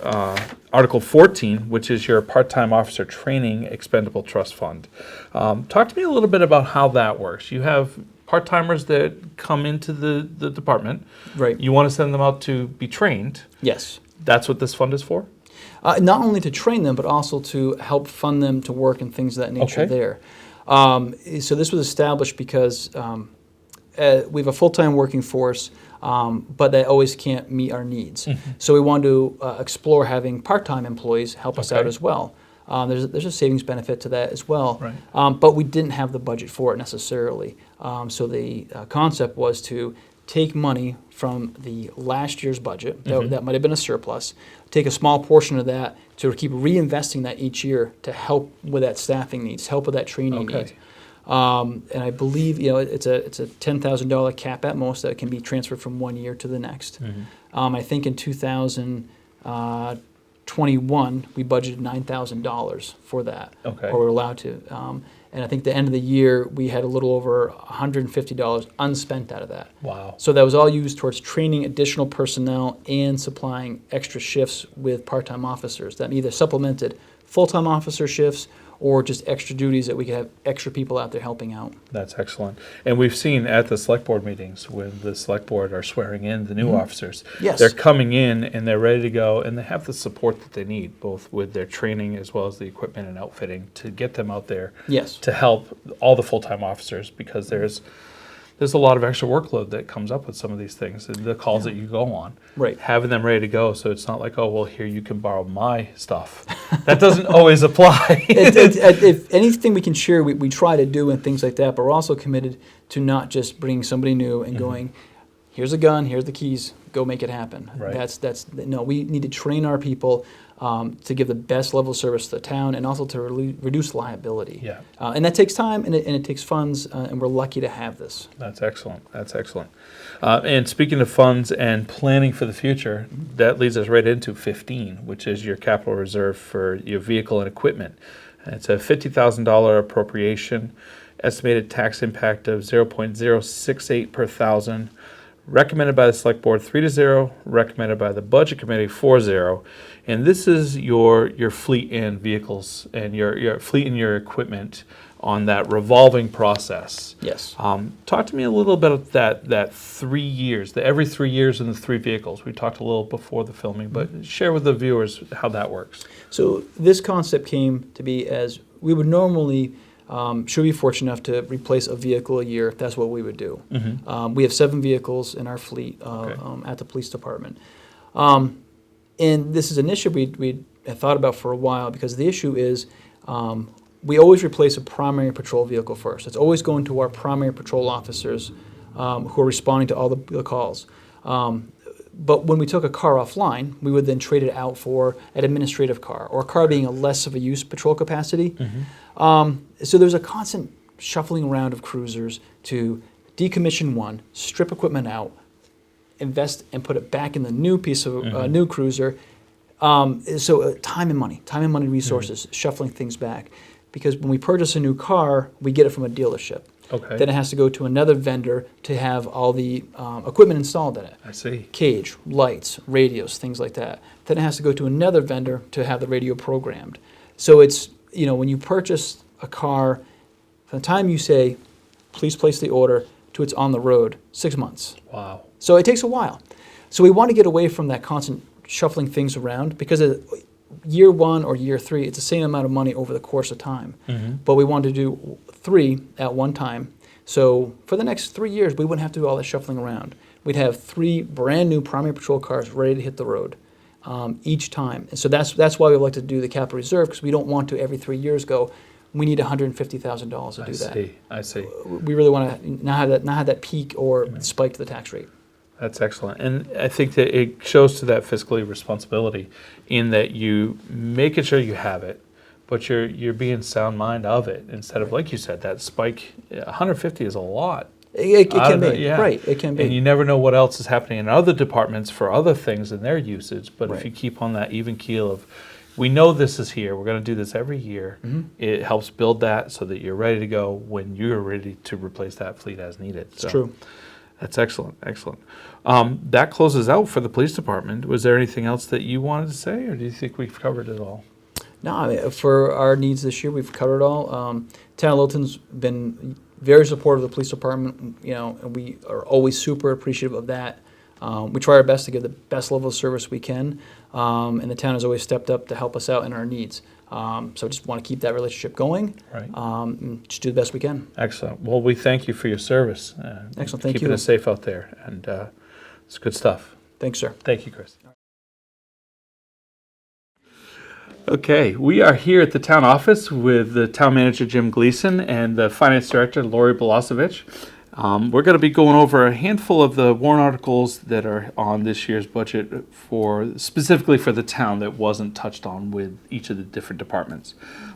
Article 14, which is your part-time officer training expendable trust fund. Talk to me a little bit about how that works. You have part-timers that come into the department. Right. You want to send them out to be trained. Yes. That's what this fund is for? Not only to train them, but also to help fund them to work and things of that nature Okay. there. So this was established because we have a full-time working force, but they always can't meet our needs. So we wanted to explore having part-time employees help us out Okay. as well. There's a savings benefit to that as well, Right. but we didn't have the budget for it necessarily. So the concept was to take money from the last year's budget, that might have been a surplus, take a small portion of that to keep reinvesting that each year to help with that staffing needs, help with that training Okay. needs. And I believe it's a $10,000 cap at most that can be transferred from one year to the next. I think in 2021 we budgeted $9,000 for that, Okay. or we're allowed to. And I think the end of the year we had a little over $150 unspent out of that. Wow. So that was all used towards training additional personnel and supplying extra shifts with part-time officers that either supplemented full-time officer shifts or just extra duties that we could have extra people out there helping out. That's excellent. And we've seen at the select board meetings when the select board are swearing in the new officers, Yes. they're coming in and they're ready to go and they have the support that they need, both with their training as well as the equipment and outfitting to get them out there Yes. to help all the full-time officers, because there's a lot of extra workload that comes up with some of these things, and the calls that you go on. Right. Having them ready to go, so it's not like, oh, well, here, you can borrow my stuff. That doesn't always apply. If anything we can share, we try to do and things like that, but we're also committed to not just bringing somebody new and going, here's a gun, here's the keys, go make it happen. Right. No, we need to train our people to give the best level of service to the town and also to reduce liability. Yeah. And that takes time and it takes funds, and we're lucky to have this. That's excellent. That's excellent. And speaking of funds and planning for the future, that leads us right into 15, which is your capital reserve for your vehicle and equipment. And it's a $50,000 appropriation, estimated tax impact of 0.068 per thousand, recommended by the select board 3-0, recommended by the budget committee 4-0. And this is your fleet and vehicles and your fleet and your equipment on that revolving process. Yes. Talk to me a little bit about that 3 years, the every 3 years in the 3 vehicles. We talked a little before the filming, but share with the viewers how that works. So this concept came to be as we would normally, should be fortunate enough to replace a vehicle a year, if that's what we would do. We have 7 vehicles in our fleet at the police department. And this is an issue we had thought about for a while, because the issue is we always replace a primary patrol vehicle first. It's always going to our primary patrol officers who are responding to all the calls. But when we took a car offline, we would then trade it out for an administrative car, or a car being a less of a use patrol capacity. So there's a constant shuffling around of cruisers to decommission one, strip equipment out, invest and put it back in the new piece of new cruiser. So time and money resources, shuffling things back. Because when we purchase a new car, we get it from a dealership. Okay. Then it has to go to another vendor to have all the equipment installed in it. I see. Cage, lights, radios, things like that. Then it has to go to another vendor to have the radio programmed. So it's, when you purchase a car, from the time you say, please place the order, to it's on the road, 6 months. Wow. So it takes a while. So we want to get away from that constant shuffling things around, because year 1 or year 3, it's the same amount of money over the course of time. But we want to do 3 at one time. So for the next 3 years, we wouldn't have to do all that shuffling around. We'd have 3 brand new primary patrol cars ready to hit the road each time. And so that's why we like to do the capital reserve, because we don't want to every 3 years go, we need $150,000 to do that. I see. We really want to not have that peak or spike to the tax rate. That's excellent. And I think that it shows to that fiscally responsibility in that you making sure you have it, but you're being sound mind of it, instead of, like you said, that spike. 150 is a lot. It can be, right, it can be. And you never know what else is happening in other departments for other things in their usage, but Right. if you keep on that even keel of, we know this is here. We're going to do this every year. It helps build that so that you're ready to go when you're ready to replace that fleet as needed. It's true. That's excellent, excellent. That closes out for the police department. Was there anything else that you wanted to say, or do you think we've covered it all? No, I mean, for our needs this year, we've covered it all. Town of Littleton's been very supportive of the police department, and we are always super appreciative of that. We try our best to give the best level of service we can, and the town has always stepped up to help us out in our needs. So just want to keep that relationship going, right? And just do the best we can. Excellent. Well, we thank you for your service. Excellent. Thank you. Keeping us safe out there, and it's good stuff. Thanks, sir. Thank you, Chris. Okay, we are here at the town office with the town manager, Jim Gleason, and the finance director, Lori Bolosevich. We're going to be going over a handful of the warrant articles that are on this year's budget specifically for the town that wasn't touched on with each of the different departments.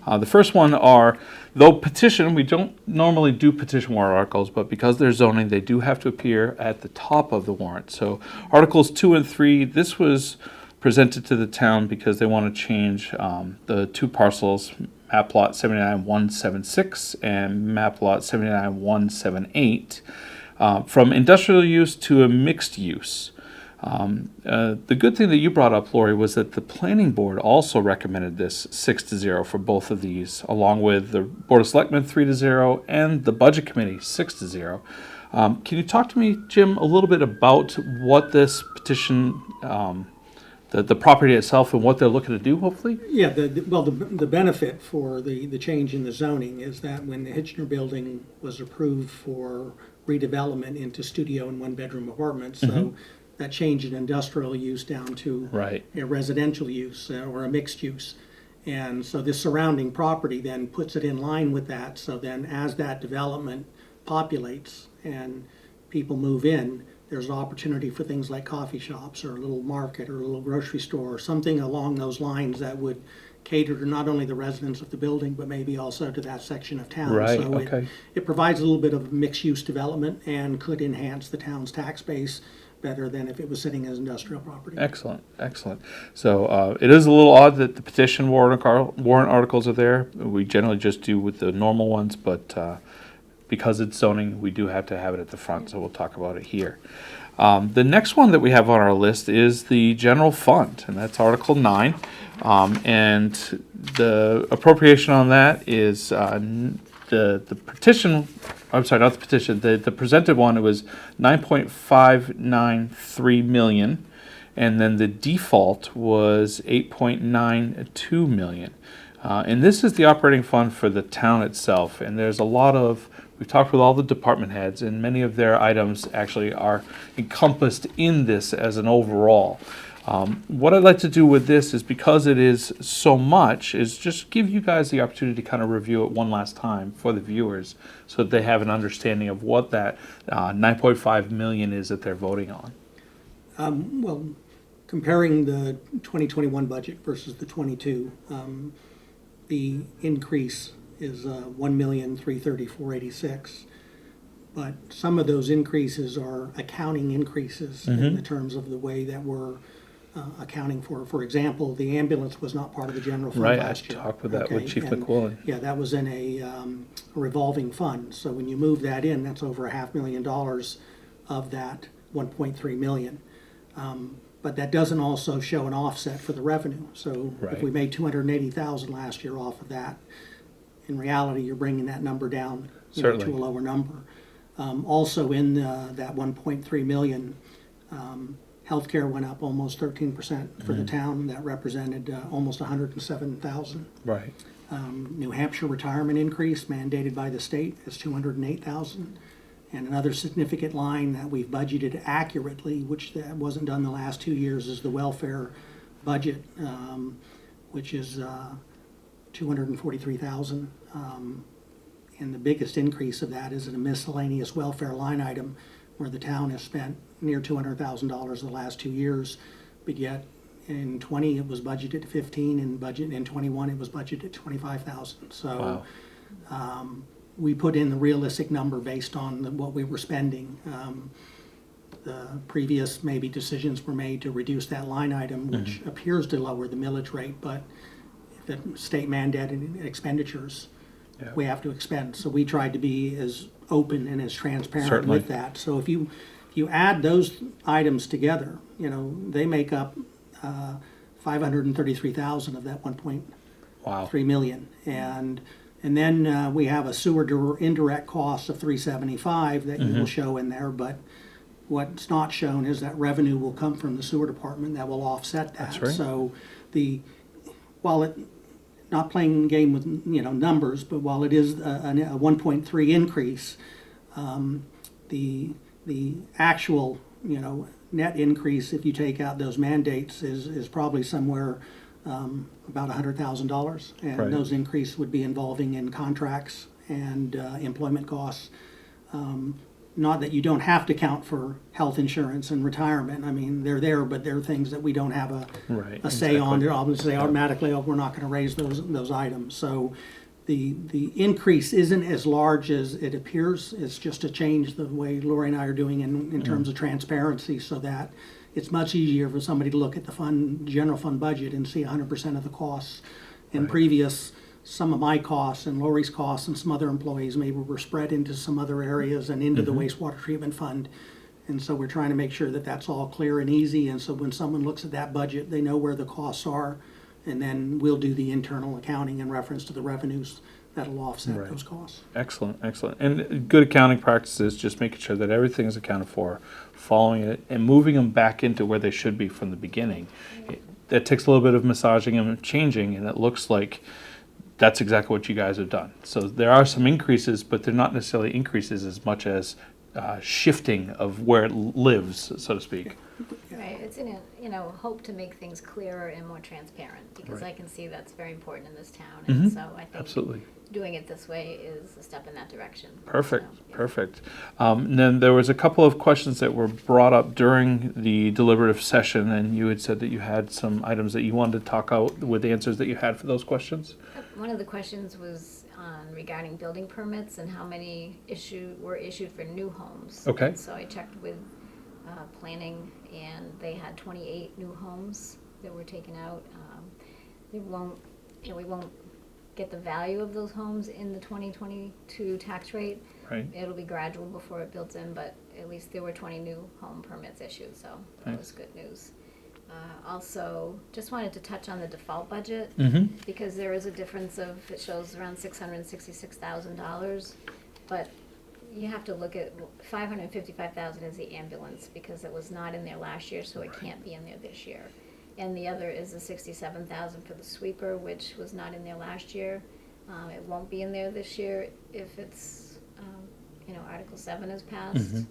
The first one are, though petition, we don't normally do petition warrant articles, but because they're zoning, they do have to appear at the top of the warrant. So Articles 2 and 3, this was presented to the town because they want to change the two parcels, map lot 79176 and map lot 79178, from industrial use to a mixed use. The good thing that you brought up, Lori, was that the planning board also recommended this 6-0 for both of these, along with the Board of Selectmen 3-0 and the Budget Committee 6-0. Can you talk to me, Jim, a little bit about what this petition, the property itself, and what they're looking to do, hopefully? Yeah, the benefit for the change in the zoning is that when the Hitchner building was approved for redevelopment into studio and one-bedroom apartments, so that changed in industrial use down to a residential use or a mixed use. And so this surrounding property then puts it in line with that. So then as that development populates and people move in, there's an opportunity for things like coffee shops or a little market or a little grocery store or something along those lines that would cater to not only the residents of the building, but maybe also to that section of town. Right, So okay. it provides a little bit of mixed-use development and could enhance the town's tax base better than if it was sitting as industrial property. Excellent, excellent. So it is a little odd that the petition warrant articles are there. We generally just do with the normal ones, but because it's zoning, we do have to have it at the front, so we'll talk about it here. The next one that we have on our list is the general fund, and that's Article 9. And the appropriation on that is the petition, I'm sorry, not the petition, the presented one, it was 9.593 million, and then the default was 8.92 million. And this is the operating fund for the town itself, and there's a lot of, we've talked with all the department heads, and many of their items actually are encompassed in this as an overall. What I'd like to do with this is, because it is so much, is just give you guys the opportunity to kind of review it one last time for the viewers so that they have an understanding of what that 9.5 million is that they're voting on. Well, comparing the 2021 budget versus the 22, the increase is 1,334,886. But some of those increases are accounting increases in the terms of the way that we're accounting for. For example, the ambulance was not part of the general fund last year. Right, I talked with that with Chief McQuillan. Yeah, that was in a revolving fund. So when you move that in, that's over $500,000 of that 1.3 million. But that doesn't also show an offset for the revenue. So if we made 280,000 last year off of that, in reality, you're bringing that number down to a lower number. Also in that 1.3 million, healthcare went up almost 13% for the town. That represented almost 107,000. Right. New Hampshire retirement increase mandated by the state is 208,000. And another significant line that we've budgeted accurately, which that wasn't done the last 2 years, is the welfare budget, which is 243,000. And the biggest increase of that is in a miscellaneous welfare line item where the town has spent near $200,000 the last 2 years, but yet in 20 it was budgeted at 15, and in 21 it was budgeted at 25,000. So we put in the realistic number based on what we were spending. the previous maybe decisions were made to reduce that line item, which appears to lower the millage rate, but if the state mandated expenditures, we have to expend. So we tried to be as open and as transparent Certainly. with that. So if you add those items together, they make up 533,000 of that 1.3 million. And then we have a sewer indirect cost of 375 that you will show in there, but what's not shown is that revenue will come from the sewer department that will offset that. That's right. So while it, not playing game with numbers, but while it is a 1.3 increase, the actual net increase, if you take out those mandates, is probably somewhere about $100,000, and Right. those increases would be involving in contracts and employment costs. Not that you don't have to count for health insurance and retirement. I mean, they're there, but they're things that we don't have Right, a say on. exactly. They're obviously automatically, oh, we're not going to raise those items. So the increase isn't as large as it appears. It's just a change the way Lori and I are doing in terms of transparency, so that it's much easier for somebody to look at the general fund budget and see 100% of the costs. In previous, some of my costs and Lori's costs and some other employees maybe were spread into some other areas and into the wastewater treatment fund. And so we're trying to make sure that that's all clear and easy. And so when someone looks at that budget, they know where the costs are. And then we'll do the internal accounting in reference to the revenues that'll offset Right. those costs. Excellent, excellent. And good accounting practices, just making sure that everything is accounted for, following it, and moving them back into where they should be from the beginning. That takes a little bit of massaging and changing, and it looks like that's exactly what you guys have done. So there are some increases, but they're not necessarily increases as much as shifting of where it lives, so to speak. Right, it's in a, hope to make things clearer and more transparent, because Right. I can see that's very important in this town, and so I think Absolutely. doing it this way is a step in that direction. Perfect, So, yeah. perfect. And then there was a couple of questions that were brought up during the deliberative session, and you had said that you had some items that you wanted to talk out with the answers that you had for those questions. One of the questions was regarding building permits and how many were issued for new homes. Okay. And so I checked with planning, and they had 28 new homes that were taken out. We won't get the value of those homes in the 2022 tax rate. Right. It'll be gradual before it builds in, but at least there were 20 new home permits issued, so that was good news. Also, just wanted to touch on the default budget, because there is a difference it shows around $666,000, but you have to look at $555,000 is the ambulance, because it was not in there last year, so it can't be in there this year. And the other is the $67,000 for the sweeper, which was not in there last year. It won't be in there this year if it's, Article 7 is passed.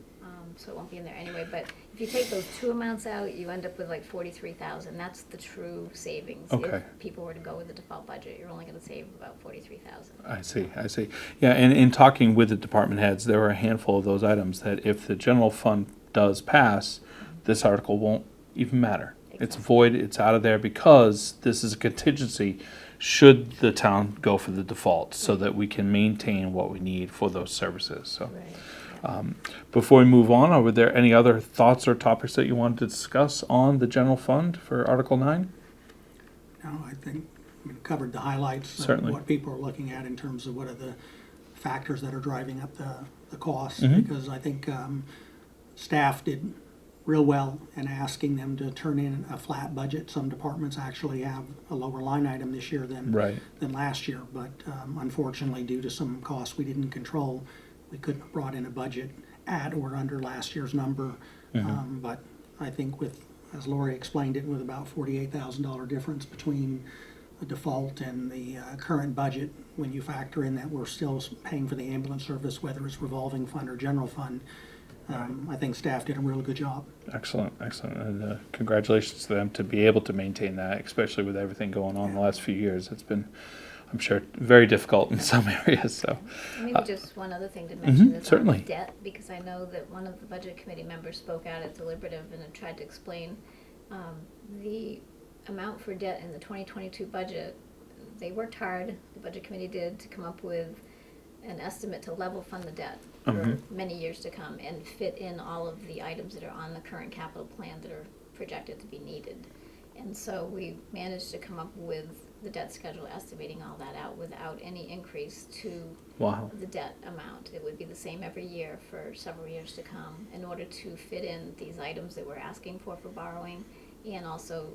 So it won't be in there anyway. But if you take those two amounts out, you end up with like $43,000. That's the true savings. Okay. If people were to go with the default budget, you're only going to save about $43,000. I see. Yeah, and in talking with the department heads, there were a handful of those items that if the general fund does pass, this article won't even matter. It's void, it's out of there, because this is a contingency should the town go for the default, so that we can maintain what we need for those services. So, before we move on, were there any other thoughts or topics that you wanted to discuss on the general fund for Article 9? No, I think we covered the highlights Certainly. of what people are looking at in terms of what are the factors that are driving up the costs, because I think staff did real well in asking them to turn in a flat budget. Some departments actually have a lower line item this year than last year, but unfortunately, due to some costs we didn't control, we couldn't have brought in a budget at or under last year's number. But I think as Lori explained it, with about $48,000 difference between the default and the current budget, when you factor in that we're still paying for the ambulance service, whether it's revolving fund or general fund, I think staff did a really good job. Excellent, and congratulations to them to be able to maintain that, especially with everything going on the last few years. It's been, I'm sure, very difficult in some areas. So, Maybe just one other thing to mention is certainly. on debt, because I know that one of the budget committee members spoke out at deliberative and had tried to explain the amount for debt in the 2022 budget. They worked hard, the budget committee did, to come up with an estimate to level fund the debt for many years to come and fit in all of the items that are on the current capital plan that are projected to be needed. And so we managed to come up with the debt schedule, estimating all that out without any increase to the debt amount. It would be the same every year for several years to come in order to fit in these items that we're asking for borrowing, and also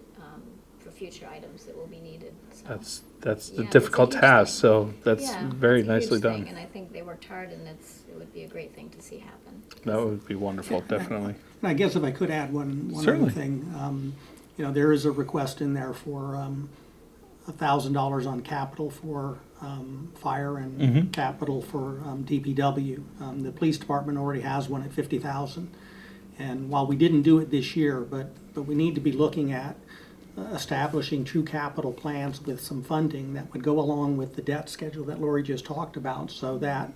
for future items that will be needed. So, That's the yeah, difficult it's a huge task, thing. so that's Yeah, very it's a huge nicely done. thing, and I think they worked hard, and it would be a great thing to see happen. That would be wonderful, definitely. And I guess if I could add one Certainly. other thing, there is a request in there for $1,000 on capital for fire and capital for DPW. The police department already has one at $50,000, and while we didn't do it this year, but we need to be looking at establishing true capital plans with some funding that would go along with the debt schedule that Lori just talked about, so that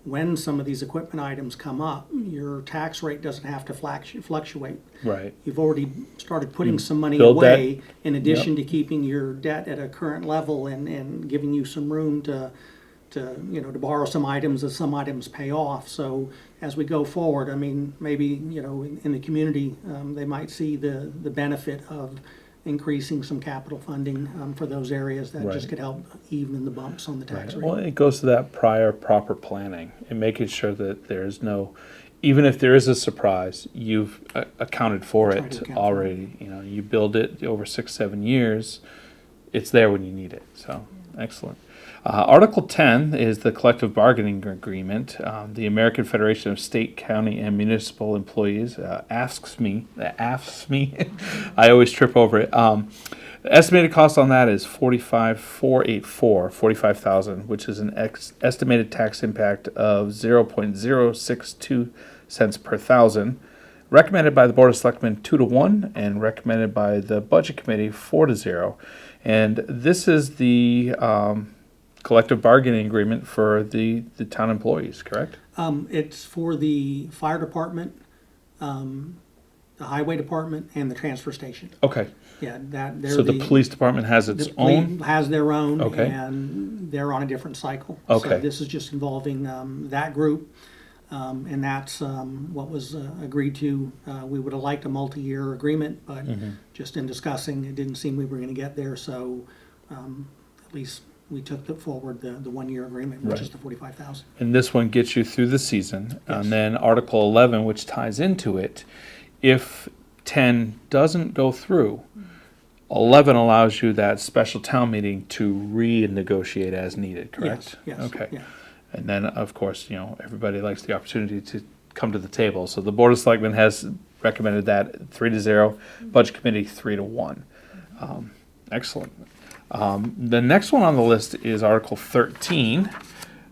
when some of these equipment items come up, your tax rate doesn't have to fluctuate. Right. You've already started putting some money build away in addition to keeping your debt at a current level and giving you some room to borrow some items as some items pay off. So as we go forward, I mean, maybe, in the community, they might see the benefit of increasing some capital funding for those areas that just could help even the bumps on the tax rate. Well, it goes to that prior proper planning and making sure that there's no, even if there is a surprise, you've accounted for Tried to it account for already. You build it over 6-7 years, it's there when you need it. So excellent. Article 10 is the collective bargaining agreement. The American Federation of State, County, and Municipal Employees asks me, I always trip over it. The estimated cost on that is $45,000, which is an estimated tax impact of 0.062 cents per thousand. Recommended by the Board of Selectmen 2-1, and recommended by the Budget Committee 4-0. And this is the collective bargaining agreement for the town employees, correct? It's for the fire department, the highway department, and the transfer station. Okay. Yeah, they're So the police department has its the police own? has their own, Okay. and they're on a different cycle. Okay. So this is just involving that group, and that's what was agreed to. We would have liked a multi-year agreement, but just in discussing, it didn't seem we were going to get there. So at least we took forward the 1-year agreement, which is the $45,000. And this one gets you through the season. Yes. And then Article 11, which ties into it, if 10 doesn't go through, 11 allows you that special town meeting to renegotiate as needed, correct? Yes. Okay. Yeah. And then, of course, everybody likes the opportunity to come to the table. So the Board of Selectmen has recommended that 3-0, Budget Committee 3-1. Excellent. The next one on the list is Article 13,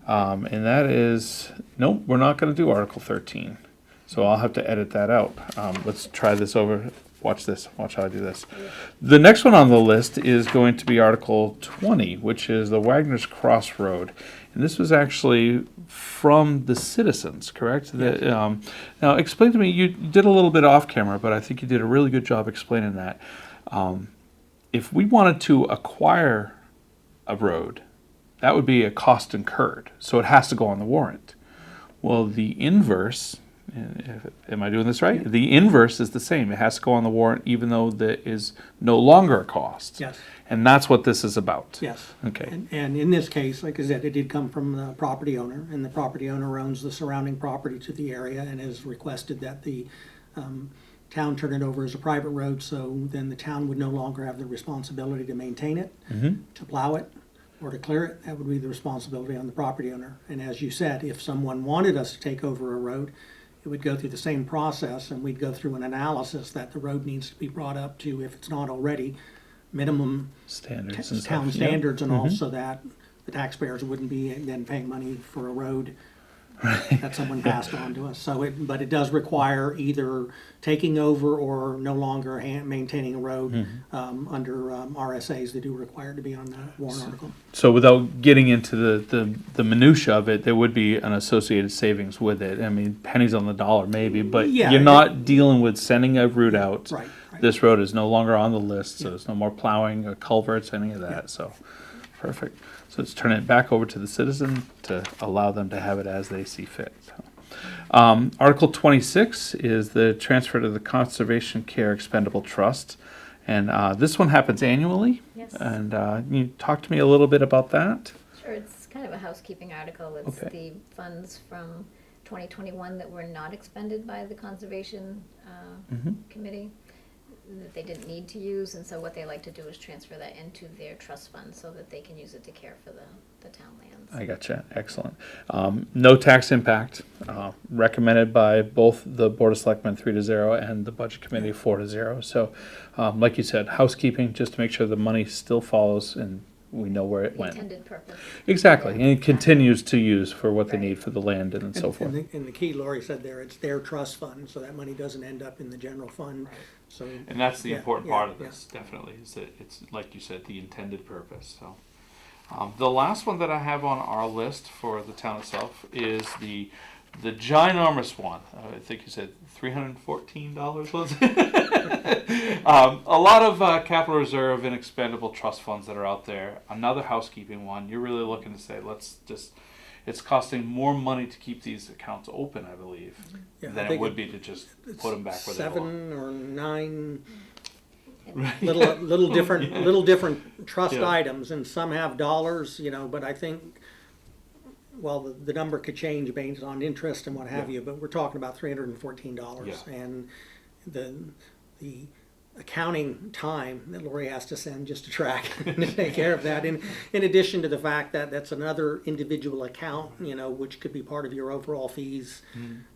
and that is, nope, we're not going to do Article 13. So I'll have to edit that out. Let's try this over. Watch this. Watch how I do this. The next one on the list is going to be Article 20, which is the Wagner's Crossroad. And this was actually from the citizens, correct? Yes. Now, explain to me, you did a little bit off camera, but I think you did a really good job explaining that. If we wanted to acquire a road, that would be a cost incurred. So it has to go on the warrant. Well, the inverse, am I doing this right? Yeah. The inverse is the same. It has to go on the warrant even though there is no longer a cost. Yes. And that's what this is about. Yes. Okay. And in this case, like I said, it did come from the property owner, and the property owner owns the surrounding property to the area and has requested that the town turn it over as a private road, so then the town would no longer have the responsibility to maintain it, to plow it, or to clear it. That would be the responsibility on the property owner. And as you said, if someone wanted us to take over a road, it would go through the same process, and we'd go through an analysis that the road needs to be brought up to, if it's not already, minimum Standards and town stuff. Yep. standards and all, so that the taxpayers wouldn't be then paying money for a road that someone passed on to us. So but it does require either taking over or no longer maintaining a road under RSAs. They do require it to be on the warrant article. So without getting into the minutia of it, there would be an associated savings with it. I mean, pennies on the dollar maybe, but Yeah, you're not dealing with sending a route out. Right. This road is no longer on the list, so there's no more plowing or culverts, any of that. So, perfect. So it's turning it back over to the citizen to allow them to have it as they see fit. So, Article 26 is the transfer to the Conservation Care Expendable Trust. And this one happens annually. Yes. And you talk to me a little bit about that? Sure, it's kind of a housekeeping article. It's Okay. the funds from 2021 that were not expended by the Conservation Committee, that they didn't need to use, and so what they like to do is transfer that into their trust fund so that they can use it to care for the town lands. I gotcha. Excellent. No tax impact. Recommended by both the Board of Selectmen 3-0 and the Budget Committee 4-0. So, like you said, housekeeping just to make sure the money still follows and we know where it The went. intended purpose. Exactly, Yeah. and it continues to use for what they Right. need for the land and so forth. And the key Lori said there, it's their trust fund, so that money doesn't end up in the general fund, so. And that's the Yeah, important yeah, part of yeah. this, definitely, is that it's, like you said, the intended purpose, so. The last one that I have on our list for the town itself is the ginormous one. I think you said $314, was it? A lot of capital reserve and expendable trust funds that are out there. Another housekeeping one. You're really looking to say, it's costing more money to keep these accounts open, I believe, Yeah, I than it think would be to just put them back where they belong. 7 or 9 little different trust Yeah. items, and some have dollars, but I think, well, the number could change based on interest and what have you, but we're talking about $314. Yeah. And the accounting time that Lori has to send just to track and to take care of that, in addition to the fact that that's another individual account, which could be part of your overall fees,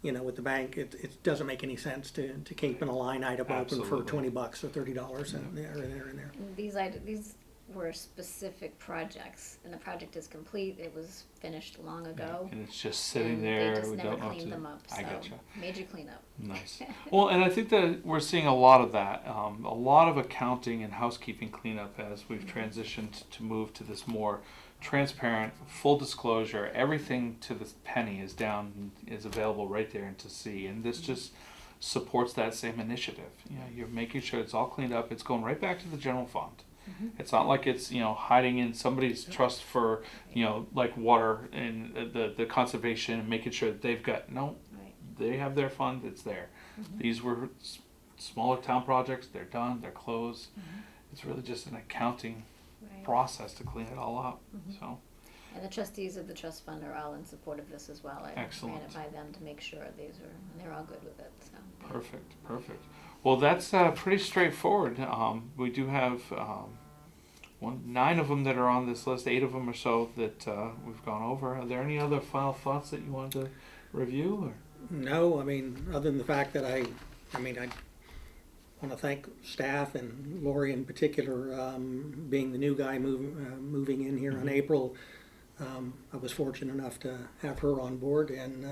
with the bank. It doesn't make any sense to keep in a line item open for Absolutely. $20 or $30 in there. These were specific projects, and the project is complete. It was finished long ago. And it's just sitting and there. They just We never don't know what cleaned to them do. up. I So gotcha. major cleanup. Nice. Well, and I think that we're seeing a lot of that, a lot of accounting and housekeeping cleanup as we've transitioned to move to this more transparent, full disclosure. Everything to the penny is available right there and to see. And this just supports that same initiative. You're making sure it's all cleaned up. It's going right back to the general fund. It's not like it's hiding in somebody's trust for like water and the conservation and making sure that they've got Right. they have their fund, it's there. These were smaller town projects. They're done. They're closed. It's really just an accounting Right. process to clean it all up. So And the trustees of the trust fund are all in support of this as well. I Excellent. ran it by them to make sure and they're all good with it. So perfect. Well, that's pretty straightforward. We do have 9 of them that are on this list, 8 of them or so that we've gone over. Are there any other final thoughts that you wanted to review? Or? No, other than the fact that I want to thank staff and Lori in particular, being the new guy moving in here in April. I was fortunate enough to have her on board, and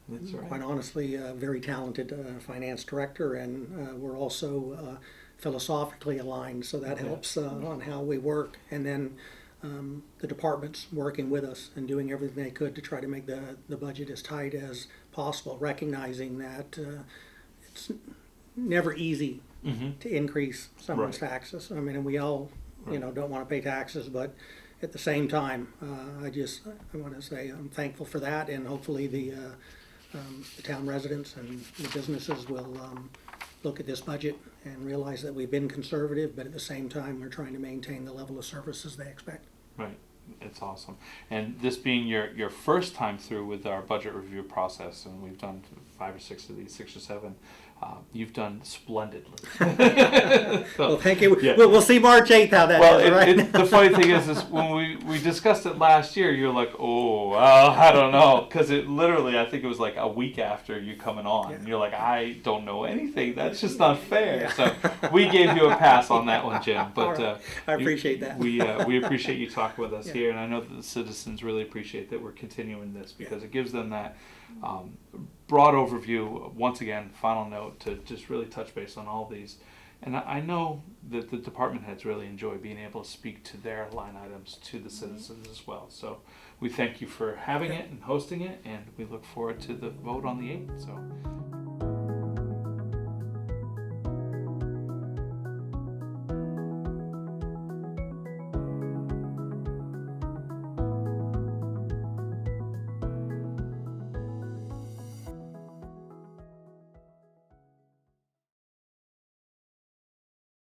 That's right. quite honestly, a very talented finance director, and we're also philosophically aligned, so that helps on how we work. And then the departments working with us and doing everything they could to try to make the budget as tight as possible, recognizing that it's never easy to increase someone's Right. taxes. And we all, don't want to pay taxes, but at the same time, I want to say I'm thankful for that, and hopefully the town residents and the businesses will look at this budget and realize that we've been conservative, but at the same time, we're trying to maintain the level of services they expect. Right. It's awesome. And this being your first time through with our budget review process, and we've done 5 or 6 of these, 6 or 7, you've done splendidly. Well, thank you. Yeah. We'll see March 8th how that is, right? The funny thing is when we discussed it last year, you're like, I don't know. Because it literally, I think it was like a week after you coming on. And you're like, I don't know anything. That's just not fair. Yeah. So we gave you a pass on that one, Jim. But All right. I appreciate that. We appreciate you talking with us Yeah. here. And I know that the citizens really appreciate that we're continuing this because it gives them that broad overview. Once again, final note to just really touch base on all these. And I know that the department heads really enjoy being able to speak to their line items to the citizens as well. So we thank you for having it and hosting it, and we look forward to the vote on the 8th. So